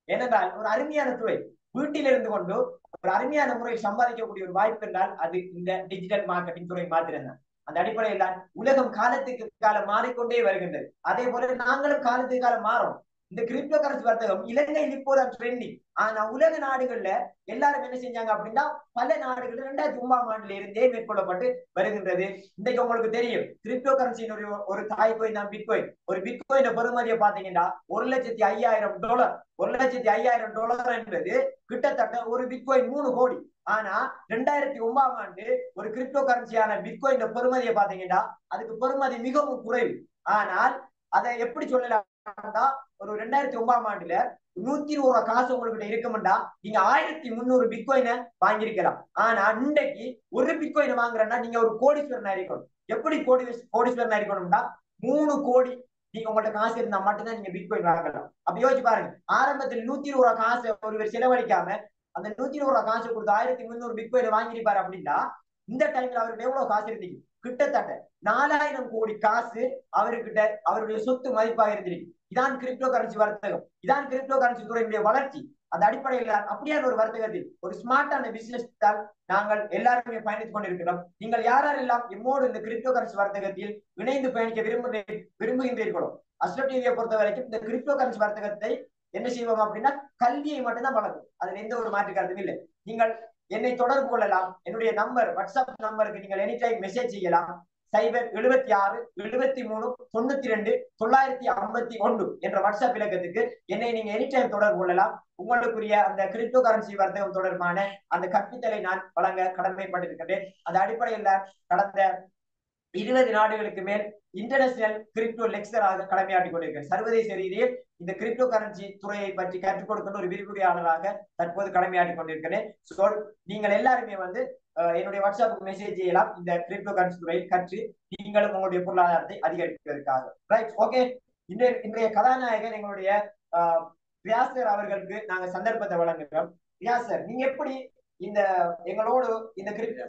ஏனென்றால் ஒரு அருமையான துறை, வீட்டில் இருந்து கொண்டு ஒரு அருமையான முறையில் சம்பாதிக்கக்கூடிய ஒரு வாய்ப்பு என்றால் அது இந்த டிஜிட்டல் மார்க்கெட்டிங் துறை மாத்திரம்தான். அந்த அடிப்படையில் தான் உலகம் காலத்துக்கு காலம் மாறிக்கொண்டே வருகின்றது. அதே போல நாங்களும் காலத்துக்கு காலம் மாறும். இந்த கிரிப்டோ கரன்சி வர்த்தகம் இலங்கையில் இப்போதான் ட்ரெண்டிங். ஆனா உலக நாடுகள்ல எல்லாரும் என்ன செஞ்சாங்க அப்படின்னா பல நாடுகள் 2009ஆம் ஆண்டுல இருந்தே மேற்கொள்ளப்பட்டு வருகின்றது. இன்றைக்கு உங்களுக்கு தெரியும் கிரிப்டோ கரன்சியினுடைய ஒரு தாய் கோயின் தான் பிட்கோயின். ஒரு பிட்கோயின் பெறுமதியை பாத்தீங்கன்னா $1,05,000. $1,05,000 என்பது கிட்டத்தட்ட ஒரு பிட்கோயின் 3 கோடி. ஆனா 2009ஆம் ஆண்டு ஒரு கிரிப்டோ கரன்சியான பிட்கோயின் பெறுமதியை பாத்தீங்கன்னா அதுக்கு பெறுமதி மிகவும் குறைவு. ஆனால் அதை எப்படி சொல்லலாம், ஒரு 2009ஆம் ஆண்டுல 120 காசு உங்ககிட்ட இருக்கும்டா நீங்க 1300 பிட்காயினை வாங்கியிருக்கலாம். ஆனா இன்றைக்கு ஒரு பிட்காயினை வாங்குறேன்னா நீங்க ஒரு கோடீஸ்வரனா இருக்கணும். எப்படி கோடீஸ்வரனா இருக்கணும்னா 3 கோடி நீங்க உங்கள்ட்ட காசு இருந்தா மட்டும்தான் நீங்க பிட்காயின் வாங்கலாம். அப்ப யோசிச்சு பாருங்க, ஆரம்பத்தில் 120 காசு ஒருவர் செலவழிக்காம அந்த 120 காசு கொடுத்து 1300 பிட்காயினை வாங்கிருப்பாரு அப்படின்னா இந்த டைம்ல அவருக்கு எவ்வளவு காசு இருந்தீங்க? கிட்டத்தட்ட 4000 கோடி காசு அவர்கிட்ட அவருடைய சொத்து மதிப்பாக இருந்திருக்கு. இதான் கிரிப்டோ கரன்சி வர்த்தகம், இதான் கிரிப்டோ கரன்சி துறையினுடைய வளர்ச்சி. அந்த அடிப்படையில் அப்படியான ஒரு வர்த்தகத்தில் ஒரு ஸ்மார்ட்டான பிசினஸ் தான் நாங்கள் எல்லாருமே பயணித்துக் கொண்டிருக்கிறோம். நீங்கள் யாரெல்லாம் எம்மோடு இந்த கிரிப்டோ கரன்சி வர்த்தகத்தில் இணைந்து பயணிக்க விரும்புகின்றீர்களோ அஷ்ரப் டிவியை பொறுத்த வரைக்கும் இந்த கிரிப்டோ கரன்சி வர்த்தகத்தை என்ன செய்வோம் அப்படின்னா கல்வியை மட்டும்தான் வழங்கும். அதுல எந்த ஒரு மாற்று கருத்தும் இல்லை. நீங்கள் என்னை தொடர்பு கொள்ளலாம். என்னுடைய நம்பர் வாட்ஸ்அப் நம்பருக்கு நீங்கள் எனி டைம் மெசேஜ் செய்யலாம். 076 72 92 951 என்ற வாட்ஸ்அப் இலக்கத்துக்கு என்னை நீங்க எனி டைம் தொடர்பு கொள்ளலாம். உங்களுக்குரிய அந்த கிரிப்டோ கரன்சி வர்த்தகம் தொடர்பான அந்த கற்பித்தலை நான் வழங்க கடமைப்பட்டிருக்கின்றேன். அந்த அடிப்படையில் கடந்த 20 நாடுகளுக்கு மேல் இன்டர்நேஷனல் கிரிப்டோ லெக்சராக கடமையாற்றி கொண்டிருக்கிறேன். சர்வதேச ரீதியில் இந்த கிரிப்டோ கரன்சி துறையை பற்றி கற்றுக் கொடுக்கின்ற ஒரு விரிவுரையாளராக தற்போது கடமையாற்றி கொண்டிருக்கிறேன். நீங்கள் எல்லாருமே என்னுடைய வாட்ஸ்அப்புக்கு மெசேஜ் செய்யலாம். இந்த கிரிப்டோ கரன்சி துறையில் கற்று நீங்களும் உங்களுடைய பொருளாதாரத்தை அதிகரிப்பதற்காக. Right, okay. இன்றைய கதாநாயகன் எங்களுடைய வியாசர் அவர்களுக்கு நாங்க சந்தர்ப்பத்தை வழங்குகிறோம். வியாசர், நீங்க எப்படி இந்த எங்களோடு இந்த கிரிப்டோ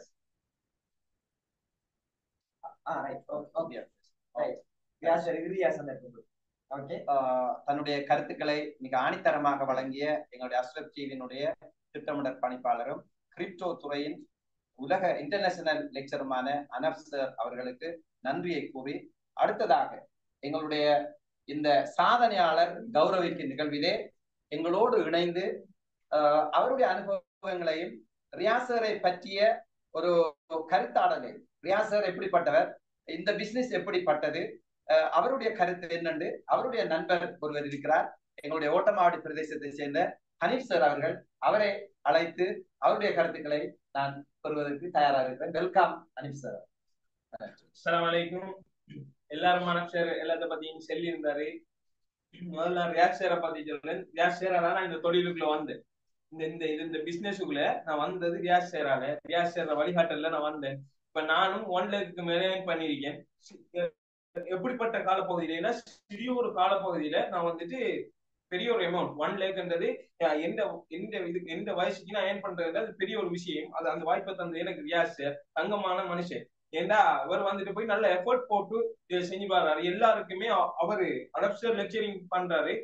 தன்னுடைய கருத்துக்களை மிக ஆணித்தரமாக வழங்கிய எங்களுடைய அஷ்ரப் டிவியினுடைய திட்டமிடல் பணிப்பாளரும் கிரிப்டோ துறையின் உலக இன்டர்நேஷனல் லெக்சருமான அனப் சார் அவர்களுக்கு நன்றியை கூறி அடுத்ததாக எங்களுடைய இந்த சாதனையாளர் கௌரவிக்கும் நிகழ்விலே எங்களோடு இணைந்து அவருடைய அனுபவங்களையும் ரியாசரை பற்றிய ஒரு கருத்தாடலை, ரியாசர் எப்படிப்பட்டவர், இந்த பிசினஸ் எப்படிப்பட்டது, அவருடைய கருத்து என்னென்று அவருடைய நண்பர் ஒருவர் இருக்கிறார், எங்களுடைய ஓட்டமாவடி பிரதேசத்தை சேர்ந்த ஹனீஃப் சார் அவர்கள். அவரை அழைத்து அவருடைய கருத்துக்களை நான் பெறுவதற்கு தயாராக இருக்கிறேன். Welcome Haneef sir. அஸ்ஸலாமு அலைக்கும். எல்லாரும் மனசர் எல்லாத்த பத்தியும் சொல்லி இருந்தாரு. முதல்ல ரியாஸ் சேரை பத்தி சொல்றேன். ரியாஸ் சேரால நான் இந்த தொழிலுக்குள்ள வந்தேன். இந்த பிசினஸுக்குள்ள நான் வந்தது ரியாஸ் சேரால. ரியாஸ் சேர வழிகாட்டல நான் வந்தேன். இப்ப நானும் 1 லட்சத்துக்கு மேலே பண்ணிருக்கேன். எப்படிப்பட்ட காலப்பகுதியில, சிறிய ஒரு காலப்பகுதியில நான் வந்துட்டு பெரிய ஒரு அமௌண்ட் 1 லேக்ன்றது எந்த வயசுக்கு நான் ஏர்ன் பண்றது அது பெரிய ஒரு விஷயம். அது அந்த வாய்ப்பை தந்து எனக்கு ரியாஸ் சார் தங்கமான மனுஷன். ஏண்டா அவர் வந்துட்டு போய் நல்ல எஃபர்ட் போட்டு செஞ்சு பாடுறாரு. எல்லாருக்குமே அவரு அடப்டர் லெக்சரிங் பண்றாரு.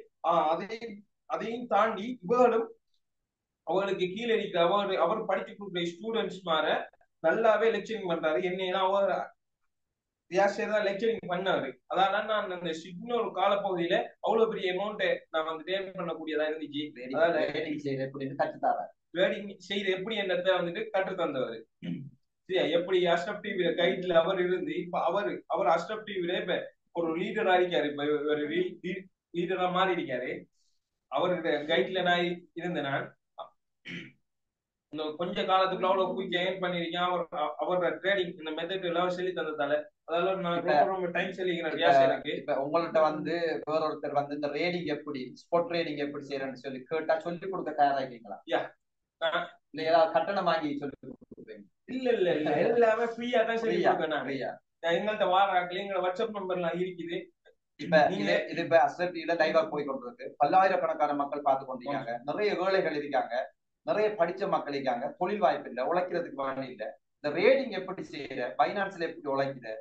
அதையும் தாண்டி இவர்களும் அவர்களுக்கு கீழே இருக்க அவர் படித்து கொடுக்குற ஸ்டூடெண்ட்ஸ் மாற நல்லாவே லெக்சரிங் பண்றாரு. என்னையெல்லாம் அவர் தான் லெக்சரிங் பண்ணாரு. அதனால நான் அந்த சின்ன ஒரு காலப்பகுதியில அவ்வளவு பெரிய அமௌண்ட்டை நான் வந்துட்டு ஏர்ன் பண்ணக்கூடியதா இருந்துச்சு. ட்ரேடிங் செய்யறது எப்படி என்னத்தை வந்துட்டு கற்று தந்தவர். எப்படி அஷ்ரப் டிவில கைட்ல அவர் இருந்து இப்ப அவர் அஷ்ரப் டிவில இப்ப ஒரு லீடரா இருக்காரு. இப்ப ஒரு லீடரா மாறி இருக்காரு. அவருக்கு கைட்ல நான் இருந்தேன். நான் இந்த கொஞ்ச காலத்துக்குள்ள அவ்வளவு குயிக் ஏர்ன் பண்ணிருக்கேன். அவரோட ட்ரேடிங் இந்த மெத்தட் எல்லாம் சொல்லி தந்ததால அதெல்லாம் நான் ரொம்ப டைம் சொல்லிக்கிறேன். எனக்கு இப்ப உங்கள்ட்ட வந்து வேற ஒருத்தர் வந்து இந்த ரேடிங் எப்படி ஸ்பாட் ட்ரேடிங் எப்படி செய்யறேன்னு சொல்லி கேட்டா சொல்லி கொடுக்க தயாராகிங்களா? இல்ல ஏதாவது கட்டணம் வாங்கி சொல்லி கொடுக்குறீங்க? இல்ல எல்லாமே ஃப்ரீயா தான் சொல்லி கொடுக்கணும். எங்கள்கிட்ட வாராக்கள் எங்க வாட்ஸ்அப் நம்பர்லாம் இருக்குது. இப்ப இது இப்ப அஸ்ரப்டியில லைவா போய் கொண்டிருக்கு. பல்லாயிரக்கணக்கான மக்கள் பார்த்து கொண்டிருக்காங்க. நிறைய வேலைகள் இருக்காங்க, நிறைய படிச்ச மக்கள் இருக்காங்க. தொழில் வாய்ப்பு இல்லை, உழைக்கிறதுக்கு வழி இல்லை. இந்த ரேடிங் எப்படி செய்யற, பைனான்ஸ்ல எப்படி உழைக்குற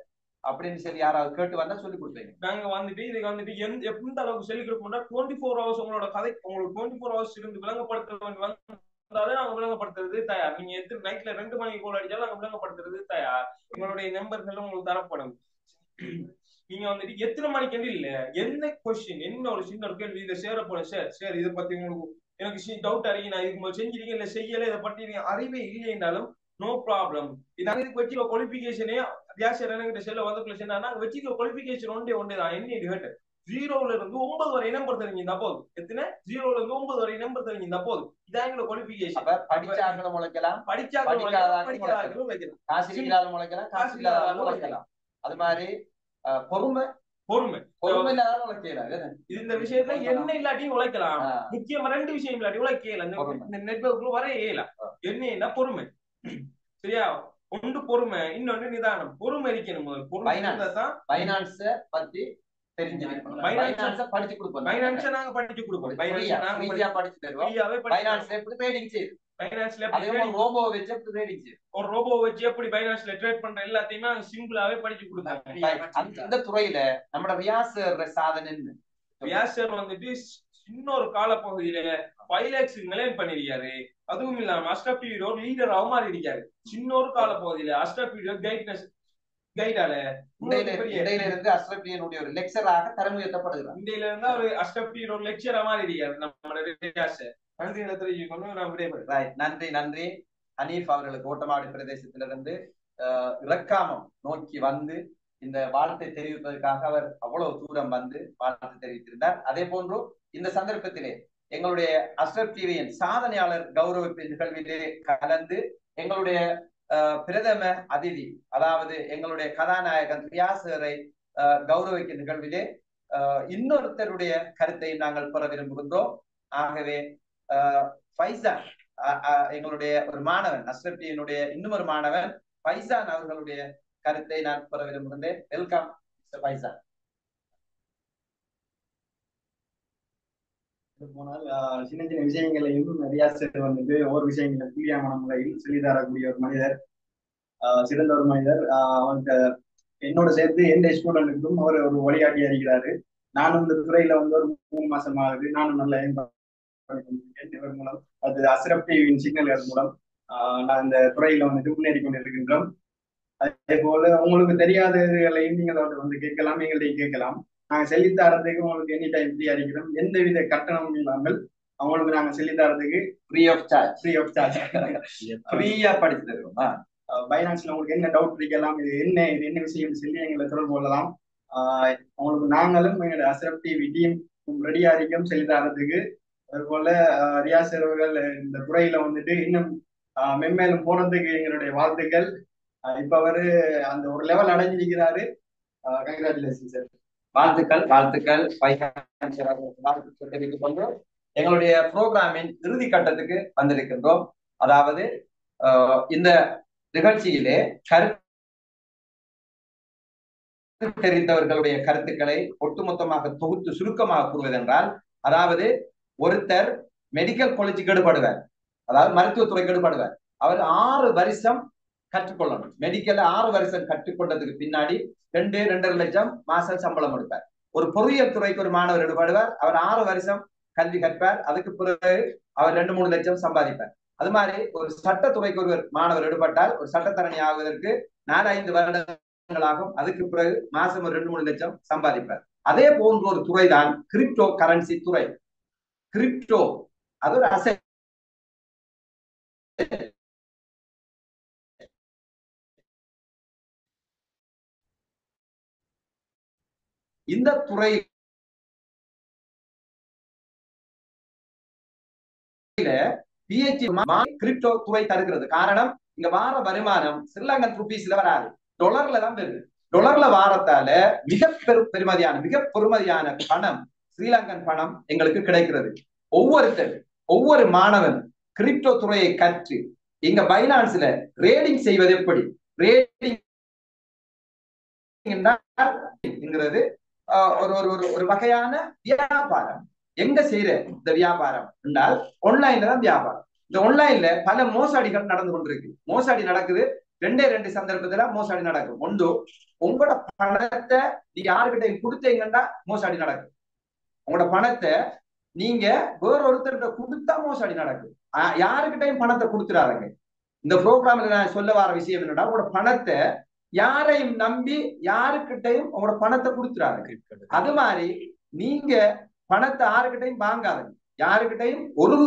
அப்படின்னு சொல்லி யாராவது கேட்டு வந்தா சொல்லி கொடுப்பீங்க. நாங்க வந்துட்டு இதுக்கு வந்துட்டு எந்த அளவுக்கு சொல்லி கொடுப்போம்னா 24 hours உங்களோட கதை உங்களுக்கு 24 hours இருந்து விளங்கப்படுத்த நாங்க விளங்கப்படுத்துறது தயார். நீங்க எத்தனை நைட்ல 2 மணிக்கு கோல் அடிச்சாலும் நாங்க விளங்கப்படுத்துறது தயார். எங்களுடைய நம்பர்கள் உங்களுக்கு தரப்படும். நீங்க வந்துட்டு எத்தனை மணிக்கு இல்ல என்ன கொஸ்டின் என்ன ஒரு சின்ன ஒரு கேள்வி இதை சேர போறேன் சார் இதை பத்தி உங்களுக்கு எனக்கு டவுட் அறிய நான் இதுக்கு செஞ்சிருக்கேன் இல்ல செய்யல இதை பத்தி அறிவே இல்லை என்றாலும் நோ ப்ராப்ளம். இதாங்க இதுக்கு வச்சுக்க குவாலிபிகேஷனே வியாசர் என்கிட்ட செல்ல வந்து சொன்னா வச்சுக்க குவாலிபிகேஷன் ஒன்றே தான். என்ன கேட்டு 0ல இருந்து 9 வரை நம்பர் தெரிஞ்சிருந்தா போதும். எத்தனை 0ல இருந்து 9 வரை நம்பர் தெரிஞ்சிருந்தா போதும். இதான் எங்களோட குவாலிபிகேஷன். படிச்சாங்களும் முளைக்கலாம், படிக்காதவங்களும் வைக்கலாம், காசு இல்லாத முளைக்கலாம், காசு இல்லாத முளைக்கலாம். அது மாதிரி பொறுமை இல்லாத உழைக்கலாம். இந்த விஷயத்துல என்ன இல்லாட்டியும் உழைக்கலாம். முக்கியமா 2 விஷயம் இல்லாட்டி உழைக்கலாம். இந்த நெட்வொர்க்ல வர இயலாம். என்ன பொறுமை, சரியா? ஒன்று பொறுமை, இன்னொன்று நிதானம். பொறுமை இருக்கணும். பைனான்ஸ் பத்தி தெரிஞ்சிருக்கணும். பைனான்ஸ் படிச்சு கொடுப்போம். பைனான்ஸ் நாங்க படிச்சு கொடுப்போம். படிச்சு தருவோம். பைனான்ஸ் எப்படி ட்ரேடிங் செய்யுது, பைனான்ஸ்ல ரோபோ வச்சு எப்படி ட்ரேடிங் செய்யுது, ஒரு ரோபோ வச்சு எப்படி பைனான்ஸ்ல ட்ரேட் பண்ற எல்லாத்தையுமே நாங்க சிம்பிளாவே படிச்சு கொடுப்போம். அந்த துறையில நம்ம ரியாசர் சாதனை வியாசர் வந்துட்டு இன்னொரு காலப்பகுதியில 5 lakhs மில்லியன் பண்ணிருக்காரு. அதுவும் இல்லாம அஷ்ரப் டிவில ஒரு லீடராகவும் மாறி இருக்காரு. சின்ன ஒரு காலப்பகுதியில அஷ்ரப் டிவில கைடால இடையில இருந்து அஷ்ரப் டிவியினுடைய ஒரு லெக்சராக தரம் உயர்த்தப்படுகிறார். இடையில இருந்து ஒரு அஷ்ரப் டிவில ஒரு லெக்சரா மாறி இருக்காரு நம்மளோட வியாசர். நன்றி ஹனீஃப் அவர்களுக்கு ஓட்டமாவடி பிரதேசத்திலிருந்து இறக்காமம் நோக்கி வந்து இந்த வாழ்த்தை தெரிவிப்பதற்காக அவர் அவ்வளவு தூரம் வந்து வாழ்த்து தெரிவித்திருந்தார். அதே போன்று இந்த சந்தர்ப்பத்திலே எங்களுடைய அஷ்ரப் டிவியின் சாதனையாளர் கௌரவிப்பு நிகழ்விலே கலந்து எங்களுடைய பிரதம அதிதி அதாவது எங்களுடைய கதாநாயகன் ரியாசரை கௌரவிக்கும் நிகழ்விலே இன்னொருத்தருடைய கருத்தை நாங்கள் பெற விரும்புகின்றோம். ஆகவே ஃபைசான் எங்களுடைய ஒரு மாணவன், அஷ்ரப் டிவியினுடைய இன்னும் ஒரு மாணவன் ஃபைசான் அவர்களுடைய கருத்தை நான் பெற விரும்புகின்றேன். வெல்கம் ஃபைசான். போனால் சின்ன சின்ன விஷயங்களையும் ரியாசர் வந்துட்டு ஒவ்வொரு விஷயங்களை துல்லியமான முறையில் சொல்லித்தரக்கூடிய ஒரு மனிதர், சிறந்த ஒரு மனிதர். அவனுக்கு என்னோட சேர்த்து எந்த ஸ்டூடெண்ட்டுக்கும் அவர் ஒரு வழிகாட்டியா இருக்கிறாரு. நானும் இந்த துறையில வந்து ஒரு 3 மாசம் ஆகுது. நானும் நல்ல இவர் மூலம் அது அஷ்ரப் டிவியின் சிக்னல்கள் மூலம் நான் இந்த துறையில வந்துட்டு முன்னேறி கொண்டிருக்கின்றோம். அதே போல உங்களுக்கு தெரியாதவர்களையும் நீங்கள் வந்து கேட்கலாம், எங்கள்கிட்ட கேட்கலாம். நாங்கள் சொல்லித்தரத்துக்கு உங்களுக்கு எனி டைம் ஃப்ரீயா இருக்கிறோம். எந்தவித கட்டணமும் இல்லாமல் அவங்களுக்கு நாங்க சொல்லி தரதுக்கு free of charge free of charge. ஃப்ரீயா படிச்சு தருவோமா? பைனான்ஸ்ல உங்களுக்கு என்ன டவுட் இருக்கலாம், இது என்ன விஷயம் சொல்லி எங்களை தொடர்பு கொள்ளலாம். உங்களுக்கு நாங்களும் எங்களுடைய அஸ்ரப் டிவி டீம் ரெடியா இருக்கோம் சொல்லி தரதுக்கு. அதுபோல ரியாஸ் சார் அவர்கள் இந்த துறையில வந்துட்டு இன்னும் மென்மேலும் போனதுக்கு எங்களுடைய வாழ்த்துக்கள். இப்ப அவரு அந்த ஒரு லெவல் அடைஞ்சிருக்கிறாரு. Congratulation sir. வாழ்த்துக்கள் வாழ்த்துக்கள். வாழ்த்து தெரிவித்துக் கொண்டு எங்களுடைய புரோகிராமின் இறுதி கட்டத்துக்கு வந்திருக்கின்றோம். அதாவது இந்த நிகழ்ச்சியிலே கருத்து தெரிந்தவர்களுடைய கருத்துக்களை ஒட்டுமொத்தமாக தொகுத்து சுருக்கமாக கூறுவதென்றால், அதாவது ஒருத்தர் மெடிக்கல் காலேஜுக்கு எடுபடுவார், அதாவது மருத்துவத்துறைக்கு எடுபடுவார். அவர் 6 வருஷம் கற்றுக்கொள்ளணும். மெடிக்கல் 6 வருஷம் கற்றுக்கொண்டதுக்கு பின்னாடி 2.5 லட்சம் மாசம் சம்பளம் எடுப்பார். ஒரு பொறியியல் துறைக்கு ஒரு மாணவர் எடுபடுவார், அவர் 6 வருஷம் கல்வி கற்பார், அதுக்கு பிறகு அவர் 2-3 லட்சம் சம்பாதிப்பார். அது மாதிரி ஒரு சட்டத்துறைக்கு ஒரு மாணவர் எடுபட்டால் ஒரு சட்டத்தரணி ஆகுவதற்கு 4-5 வருடங்களாகும், அதுக்கு பிறகு மாசம் ஒரு 2-3 லட்சம் சம்பாதிப்பார். அதே போன்ற ஒரு துறை தான் கிரிப்டோ கரன்சி துறை. கிரிப்டோ அது ஒரு அசெட். இந்த துறை கிரிப்டோ துறை தருகிறது. காரணம், இங்க வார வருமானம் ஸ்ரீலங்கன் ருபீஸ்ல வராது, டாலர்ல தான் வருது. டாலர்ல வாரத்தால மிக பெருமதியான பணம், ஸ்ரீலங்கன் பணம் எங்களுக்கு கிடைக்கிறது. ஒவ்வொரு மாணவன் கிரிப்டோ துறையை கற்று இங்க பைனான்ஸ்ல ரேடிங் செய்வது எப்படி, ரேடிங் ஒரு வகையான வியாபாரம். எங்க செய்யற இந்த வியாபாரம் என்றால் ஆன்லைன்ல தான் வியாபாரம். இந்த ஆன்லைன்ல பல மோசடிகள் நடந்து கொண்டிருக்கு. மோசடி நடக்குது, 2 சந்தர்ப்பத்துல மோசடி நடக்கும். ஒன்று, உங்களோட பணத்தை நீங்க யாருக்கிட்ட கொடுத்தீங்கன்னா மோசடி நடக்கும். உங்களோட பணத்தை நீங்க வேற ஒருத்தர்கிட்ட கொடுத்தா மோசடி நடக்கும். யாருக்கிட்டையும் பணத்தை கொடுத்துடாருங்க. இந்த ப்ரோக்ராம்ல நான் சொல்ல வர விஷயம் என்னன்னா, உங்களோட பணத்தை யாரையும் நம்பி யாருக்கிட்டையும் உங்களோட பணத்தை கொடுத்துறாங்க. அது மாதிரி நீங்க பணத்தை யாருக்கிட்டையும் வாங்காதுங்க, யாருக்கிட்டையும் ₹1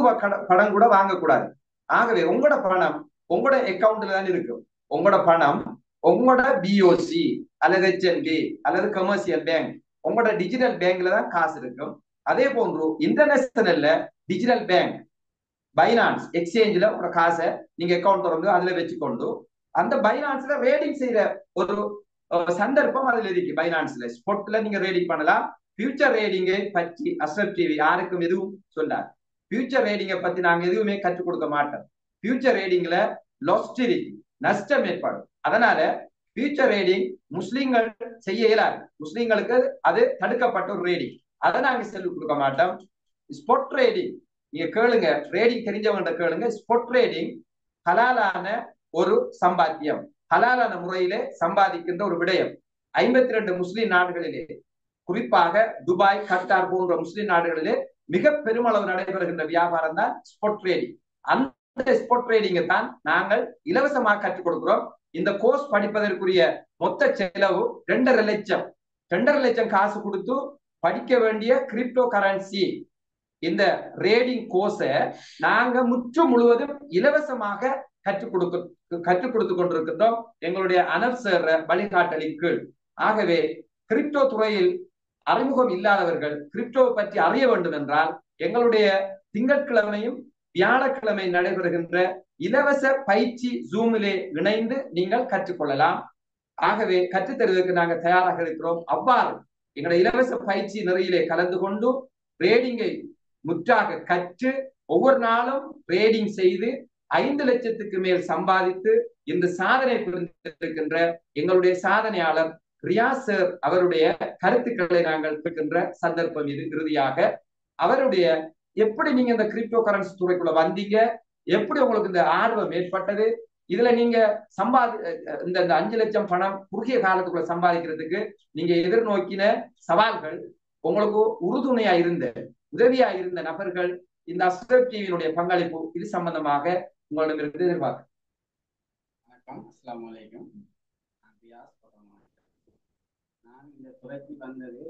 பணம் கூட வாங்கக்கூடாது. ஆகவே உங்களோட பணம் உங்களோட அக்கௌண்ட்ல தான் இருக்கும். உங்களோட பணம் உங்களோட பிஓசி அல்லது HNB அல்லது கமர்ஷியல் பேங்க், உங்களோட டிஜிட்டல் பேங்க்ல தான் காசு இருக்கும். அதே போன்று இன்டர்நேஷனல்ல டிஜிட்டல் பேங்க் பைனான்ஸ் எக்ஸ்சேஞ்சில் உங்களோட காசை நீங்க அக்கௌண்ட் திறந்து அதுல வச்சுக்கொண்டு அந்த பைனான்ஸ்ல ரேடிங் செய்யற ஒரு சந்தர்ப்பம் அதுல இருக்கு. பைனான்ஸ்ல ஸ்பாட்ல நீங்க ரேடிங் பண்ணலாம். ஃபியூச்சர் ரேடிங்கை பற்றி அஸ்ரப் டிவி யாருக்கும் எதுவும் சொல்லாது. ஃபியூச்சர் ரேடிங்கை பத்தி நாங்க எதுவுமே கற்றுக் கொடுக்க மாட்டோம். ஃபியூச்சர் ரேடிங்ல லாஸ்ட் இருக்கு, நஷ்டம் ஏற்படும். அதனால ஃபியூச்சர் ரேடிங் முஸ்லீம்கள் செய்ய இயலாது. முஸ்லீம்களுக்கு அது தடுக்கப்பட்ட ஒரு ரேடிங், அதை நாங்க சொல்லிக் கொடுக்க மாட்டோம். ஸ்பாட் ரேடிங் நீங்க கேளுங்க, ரேடிங் தெரிஞ்சவங்க கேளுங்க. ஸ்பாட் ரேடிங் ஹலாலான ஒரு சம்பாத்தியம், ஹலாலான முறையிலே சம்பாதிக்கின்ற ஒரு விடயம். 52 முஸ்லிம் நாடுகளிலே, குறிப்பாக துபாய், கத்தார் போன்ற முஸ்லிம் நாடுகளிலே மிக பெருமளவு நடைபெறுகின்ற வியாபாரம் தான் ஸ்பாட் ட்ரேடிங். அந்த ஸ்பாட் ட்ரேடிங்கை தான் நாங்கள் இலவசமாக கற்றுக் கொடுக்கிறோம். இந்த கோர்ஸ் படிப்பதற்குரிய மொத்த செலவு 2.5 லட்சம். 2.5 லட்சம் காசு கொடுத்து படிக்க வேண்டிய கிரிப்டோ கரன்சி இந்த ரேடிங் கோர்ஸை நாங்க முழுவதும் இலவசமாக கற்றுக் கொடுத்து கொண்டிருக்கின்றோம் எங்களுடைய அனப் சார் வழிகாட்டலின் கீழ். ஆகவே கிரிப்டோ துறையில் அறிமுகம் இல்லாதவர்கள் கிரிப்டோவை பற்றி அறிய வேண்டும் என்றால் எங்களுடைய திங்கட்கிழமையும் வியாழக்கிழமை நடைபெறுகின்ற இலவச பயிற்சி ஜூமிலே இணைந்து நீங்கள் கற்றுக்கொள்ளலாம். ஆகவே கற்றுத்தருவதற்கு நாங்கள் தயாராக இருக்கிறோம். அவ்வாறு எங்களுடைய இலவச பயிற்சி நிறையிலே கலந்து கொண்டு ரேடிங்கை முற்றாக கற்று ஒவ்வொரு நாளும் ரேடிங் செய்து 5 லட்சத்துக்கு மேல் சம்பாதித்து இந்த சாதனை புரிந்திருக்கின்ற எங்களுடைய சாதனையாளர் ரியாஸ் சார் அவருடைய கருத்துக்களை நாங்கள் இருக்கின்ற சந்தர்ப்பம் இது. இறுதியாக அவருடைய எப்படி நீங்க இந்த கிரிப்டோ கரன்சி துறைக்குள்ள வந்தீங்க, எப்படி உங்களுக்கு இந்த ஆர்வம் ஏற்பட்டது, இதுல நீங்க இந்த 5 லட்சம் பணம் குறுகிய காலத்துக்குள்ள சம்பாதிக்கிறதுக்கு நீங்க எதிர்நோக்கின சவால்கள், உங்களுக்கு உறுதுணையா இருந்த உதவியா இருந்த நபர்கள், இந்த அஸ்ரப் டிவியினுடைய பங்களிப்பு, இது சம்பந்தமாக உங்களிடமிருந்து எதிர்பார்க்கிறேன். வணக்கம், அஸ்ஸலாமு அலைக்கும். நான் இந்த துறைக்கு வந்தது,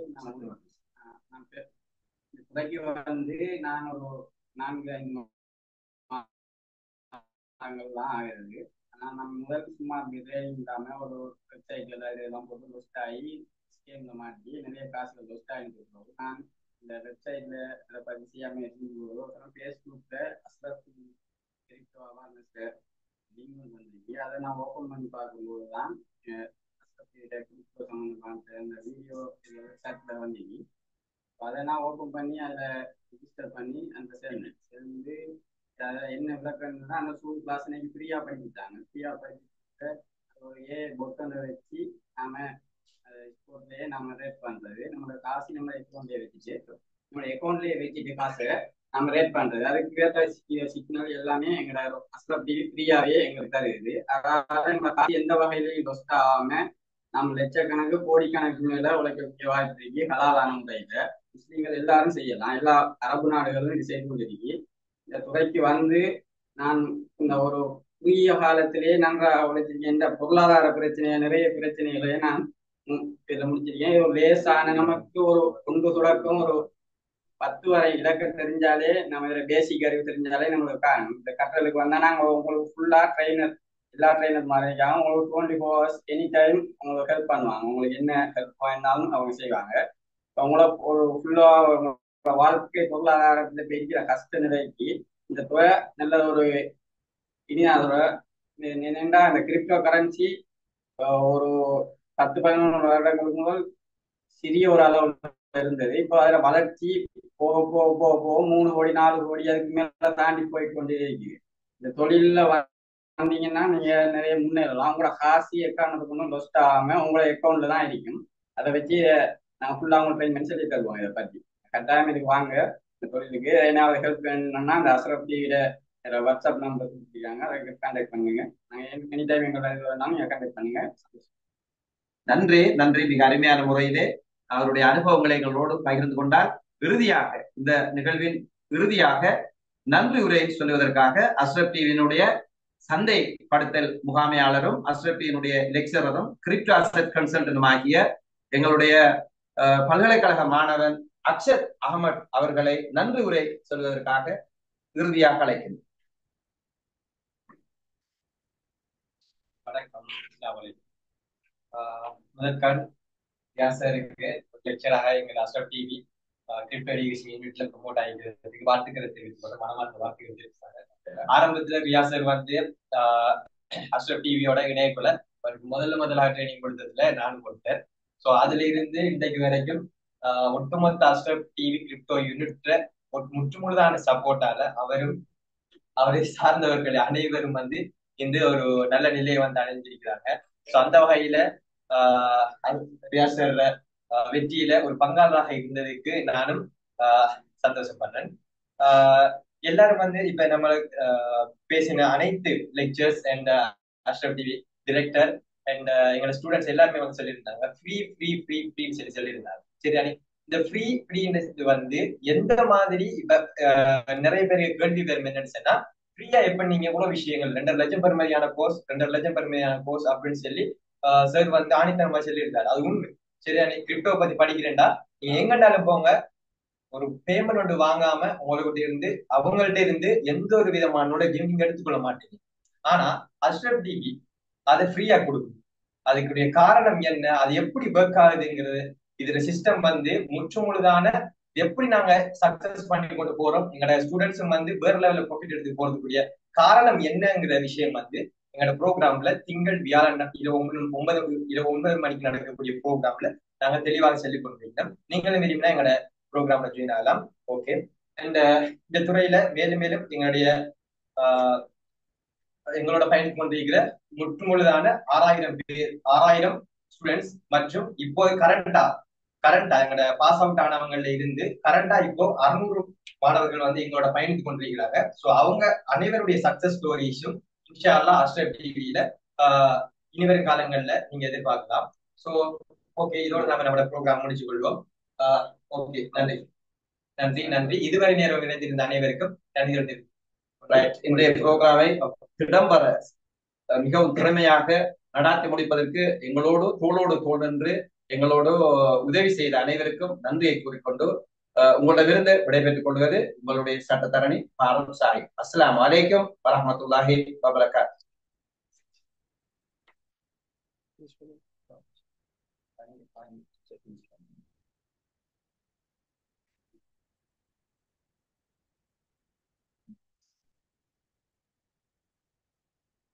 இந்த துறைக்கு வந்து நான் ஒரு 4-5 மாதங்கள்லாம் ஆகிறது. ஆனால் நம்ம முதல் சும்மா இதே இல்லாம ஒரு வெப்சைட்ல இதெல்லாம் போட்டு லொஸ்ட் ஆகி ஸ்கேம்ல மாட்டி நிறைய காசுகள் லொஸ்ட் ஆகிட்டு இருக்கிறோம். நான் இந்த வெப்சைட்ல அதை பற்றி செய்யாம இருக்கும்போது ஃபேஸ்புக்ல அஸ்ரஃப் கிரிப்டோ அவேர்னஸ் லிங்க் வந்துச்சு. அதை நான் ஓப்பன் பண்ணி பார்க்கும்போது தான் அஸ்ரஃப் கிரிப்டோ சம்மந்தமான இந்த வீடியோ வெப்சைட்ல வந்துச்சு. அதை நான் ஓப்பன் பண்ணி அதில் ரிஜிஸ்டர் பண்ணி அந்த சேர்ந்து அதில் என்ன விளக்கம்னா அந்த ஸ்கூல் கிளாஸ் இன்னைக்கு ஃப்ரீயாக படிச்சுட்டாங்க. ஃப்ரீயாக படிச்சுட்டு ஒரு பொட்டனை வச்சு நாம ஸ்போர்ட்லேயே நம்ம ரேட் பண்ணுறது. நம்மளோட காசு நம்ம அக்கௌண்ட்லேயே வச்சுட்டு நம்மளோட அக்கௌண்ட்லேயே வச்சுட்டு காசை நம்ம ரேட் பண்ணுறது. அதுக்கு ஏற்ற சிக்னல் எல்லாமே எங்களோட அஸ்ரஃப் டிவி ஃப்ரீயாகவே எங்களுக்கு தருது. அதாவது நம்ம காசு எந்த வகையிலையும் லொஸ்ட் ஆகாமல் நம்ம லட்சக்கணக்கு கோடிக்கணக்கு மேலே உழைக்கக்கூடிய வாய்ப்பு இருக்கு. ஹலாலான முறையில் முஸ்லீம்கள் எல்லாரும் செய்யலாம். எல்லா அரபு நாடுகளும் இது செய்து கொண்டிருக்கு. இந்த துறைக்கு வந்து நான் இந்த ஒரு குறுகிய காலத்திலேயே நன்றாக உழைச்சிருக்கேன். இந்த பொருளாதார பிரச்சனையை நிறைய பிரச்சனைகளை நான் இதில் முடிச்சிருக்கேன். ஒரு லேசான நமக்கு ஒரு ஒன்று தொடக்கம் ஒரு 10 வரை இலக்கம் தெரிஞ்சாலே நம்ம இதில் பேசிக் அறிவு தெரிஞ்சாலே நம்மளுக்கு இந்த கற்றலுக்கு வந்தால் நாங்கள் உங்களுக்கு ஃபுல்லாக ட்ரைனர் எல்லா ட்ரைனர் மாதிரிக்காக உங்களுக்கு 24 hours எனி டைம் உங்களுக்கு ஹெல்ப் பண்ணுவாங்க. உங்களுக்கு என்ன ஹெல்ப் வேணாலும் அவங்க செய்வாங்க. அவங்கள ஒரு ஃபுல்லாக வாழ்க்கை பொருளாதாரத்தில் பெரிய கஷ்ட நிலைக்கு இந்த துறை நல்ல ஒரு இனியாதோட என்னென்னா இந்த கிரிப்டோ கரன்சி ஒரு 10-11 வருடங்களுக்கு முதல் சிறிய ஒரு அளவு இருந்தது. இப்போ அதில் வளர்ச்சி போக போக போக போக 3 கோடி 4 கோடி அதுக்கு மேல தாண்டி போய் கொண்டே இருக்குது. இந்த தொழிலில் வந்தீங்கன்னா நீங்க நிறைய முன்னேறலாம். உங்களோட காசு எக்காரணத்துக்கு ஒன்றும் லொஸ்ட் ஆகாம உங்களோட அக்கௌண்ட்ல தான் இருக்கும். அதை வச்சு நாங்கள் ஃபுல்லாக அவங்க ட்ரைன்மெண்ட் சொல்லி தருவோம். இதை பற்றி கட்டாயம் இதுக்கு வாங்க. இந்த தொழிலுக்கு ஏதாவது ஹெல்ப் வேணும்னா அந்த அஸ்ரஃப் டிவியில வாட்ஸ்அப் நம்பர் கொடுத்துருக்காங்க, அதை கான்டாக்ட் பண்ணுங்க. நாங்கள் எனி டைம் எங்களை இது வேணாலும் நீங்கள் கான்டாக்ட் பண்ணுங்க. நன்றி நன்றி. மிக அருமையான முறையிலே அவருடைய அனுபவங்களை எங்களோடு பகிர்ந்து கொண்டார். இறுதியாக இந்த நிகழ்வின் இறுதியாக நன்றி உரை சொல்லுவதற்காக அஸ்ரஃப் டிவியினுடைய சந்தைப்படுத்தல் முகாமையாளரும் அஸ்ரஃப் டிவியினுடைய லெக்சரரும் கிரிப்டோ அசெட் கன்சல்டன்டும் ஆகிய எங்களுடைய பல்கலைக்கழக மாணவன் அக்ஷத் அகமட் அவர்களை நன்றி உரை சொல்வதற்காக இறுதியாக அழைக்கின்றோம். வணக்கம். முதற்கண் வியாசருக்கு லெக்சராக எங்கள் அஸ்ரஃப் டிவி கிரிப்டோ எஜுகேஷன் யூனிட்ல ப்ரொமோட் ஆகிக்கிறதுக்கு வாழ்த்துக்களை தெரிவித்து மனமார்ந்த வாழ்த்துக்கள் தெரிவித்தாங்க. ஆரம்பத்துல வியாசர் வந்து அஸ்ரஃப் டிவியோட இணையக்குள்ள முதலாக ட்ரைனிங் கொடுத்ததுல நானும் கொடுத்தேன். ஸோ அதுல இருந்து இன்றைக்கு வரைக்கும் ஒட்டுமொத்த அஸ்ரஃப் டிவி கிரிப்டோ யூனிட்ல முற்றுமுழுதான சப்போர்ட்டால அவரும் அவரை சார்ந்தவர்கள் அனைவரும் வந்து இன்று ஒரு நல்ல நிலையை வந்து அடைஞ்சிருக்கிறாங்க. ஸோ அந்த வகையில வியாசர் வெற்றியில ஒரு பங்காளராக இருந்ததுக்கு நானும் சந்தோஷப்படுறேன். எல்லாரும் வந்து இப்ப நம்ம பேசின அனைத்து lectures and Ashraf TV director and எங்களோட ஸ்டூடெண்ட்ஸ் எல்லாருமே வந்து சொல்லியிருந்தாங்க ஃப்ரீ ஃப்ரீ ஃப்ரீ ஃப்ரீன்னு சொல்லியிருந்தாங்க. சரி, இந்த ஃப்ரீ ஃப்ரீன்றது வந்து எந்த மாதிரி இப்ப நிறைய பேர் கேள்வி பேர் என்னன்னு சொன்னா ஃப்ரீயா எப்ப நீங்க எவ்வளவு விஷயங்கள் 2.5 லட்சம் பெருமதியான கோர்ஸ் 2.5 லட்சம் பெருமதியான கோர்ஸ் அப்படின்னு சொல்லி சார் வந்து ஆணித்தனமா சொல்லியிருந்தாரு. அது உண்மை. சரியா, நீ கிரிப்டோ பத்தி படிக்கிறேன்டா நீங்க எங்கண்டாலும் போங்க, ஒரு பேமெண்ட் ஒன்று வாங்காம உங்கள்கிட்ட இருந்து அவங்கள்ட்ட இருந்து எந்த ஒரு விதமான கேமிங் எடுத்துக்கொள்ள மாட்டீங்க. ஆனா அஸ்ரஃப் டிவி அதை ஃப்ரீயா கொடுக்கும். அதுக்குரிய காரணம் என்ன, அது எப்படி ஒர்க் ஆகுதுங்கிறது, இதுல சிஸ்டம் வந்து முற்றுமுழுதான எப்படி நாங்க சக்சஸ் பண்ணி கொண்டு போறோம், எங்களோட ஸ்டூடெண்ட்ஸும் வந்து வேற லெவல்ல ப்ராஃபிட் எடுத்து போறதுக்குரிய காரணம் என்னங்கிற விஷயம் வந்து எங்களோட ப்ரோக்ராம்ல திங்கள் வியாழன் இரவு 9 மணிக்கு நடக்கக்கூடிய ப்ரோக்ராம்ல நாங்க தெளிவாக சொல்லிக் கொண்டிருக்கோம். நீங்களும் விரும்பினா எங்களோட ப்ரோக்ராம்ல ஜாயின் ஆகலாம். ஓகே. அண்ட் இந்த துறையில மேலும் மேலும் எங்களோட பயணித்து கொண்டிருக்கிற முற்றுமுழுதான 6000 ஸ்டூடெண்ட்ஸ் மற்றும் இப்போ கரண்டா எங்களோட பாஸ் அவுட் ஆனவங்கள்ல இருந்து கரண்டா இப்போ 600 மாணவர்கள் வந்து எங்களோட பயணித்து கொண்டிருக்கிறாங்க. ஸோ அவங்க அனைவருடைய சக்சஸ் ஸ்டோரிஸும் இன்ஷா அல்லாஹ் அஸ்ரஃப் டிவியில இனிவரும் காலங்கள்ல நீங்க எதிர்பார்க்கலாம். ஸோ ஓகே, இதோட நாம நம்மளோட ப்ரோக்ராம் முடிச்சு கொள்வோம். ஓகே, நன்றி நன்றி நன்றி. இதுவரை நேரம் இணைந்திருந்த அனைவருக்கும் நன்றி. இன்றைய ப்ரோக்ராமை திடம்பர மிகவும் திறமையாக நடாத்தி முடிப்பதற்கு எங்களோடு தோளோடு தோள் என்று எங்களோடு உதவி செய்த அனைவருக்கும் நன்றியை கூறிக்கொண்டு உங்களிடமிருந்து விடைபெற்றுக் கொள்வது உங்களுடைய சட்டத்தரணி பாரூக் சாஹிப். அஸ்ஸலாமு அலைக்கும் வரஹ்மத்துல்லாஹி வபரகாத்துஹு.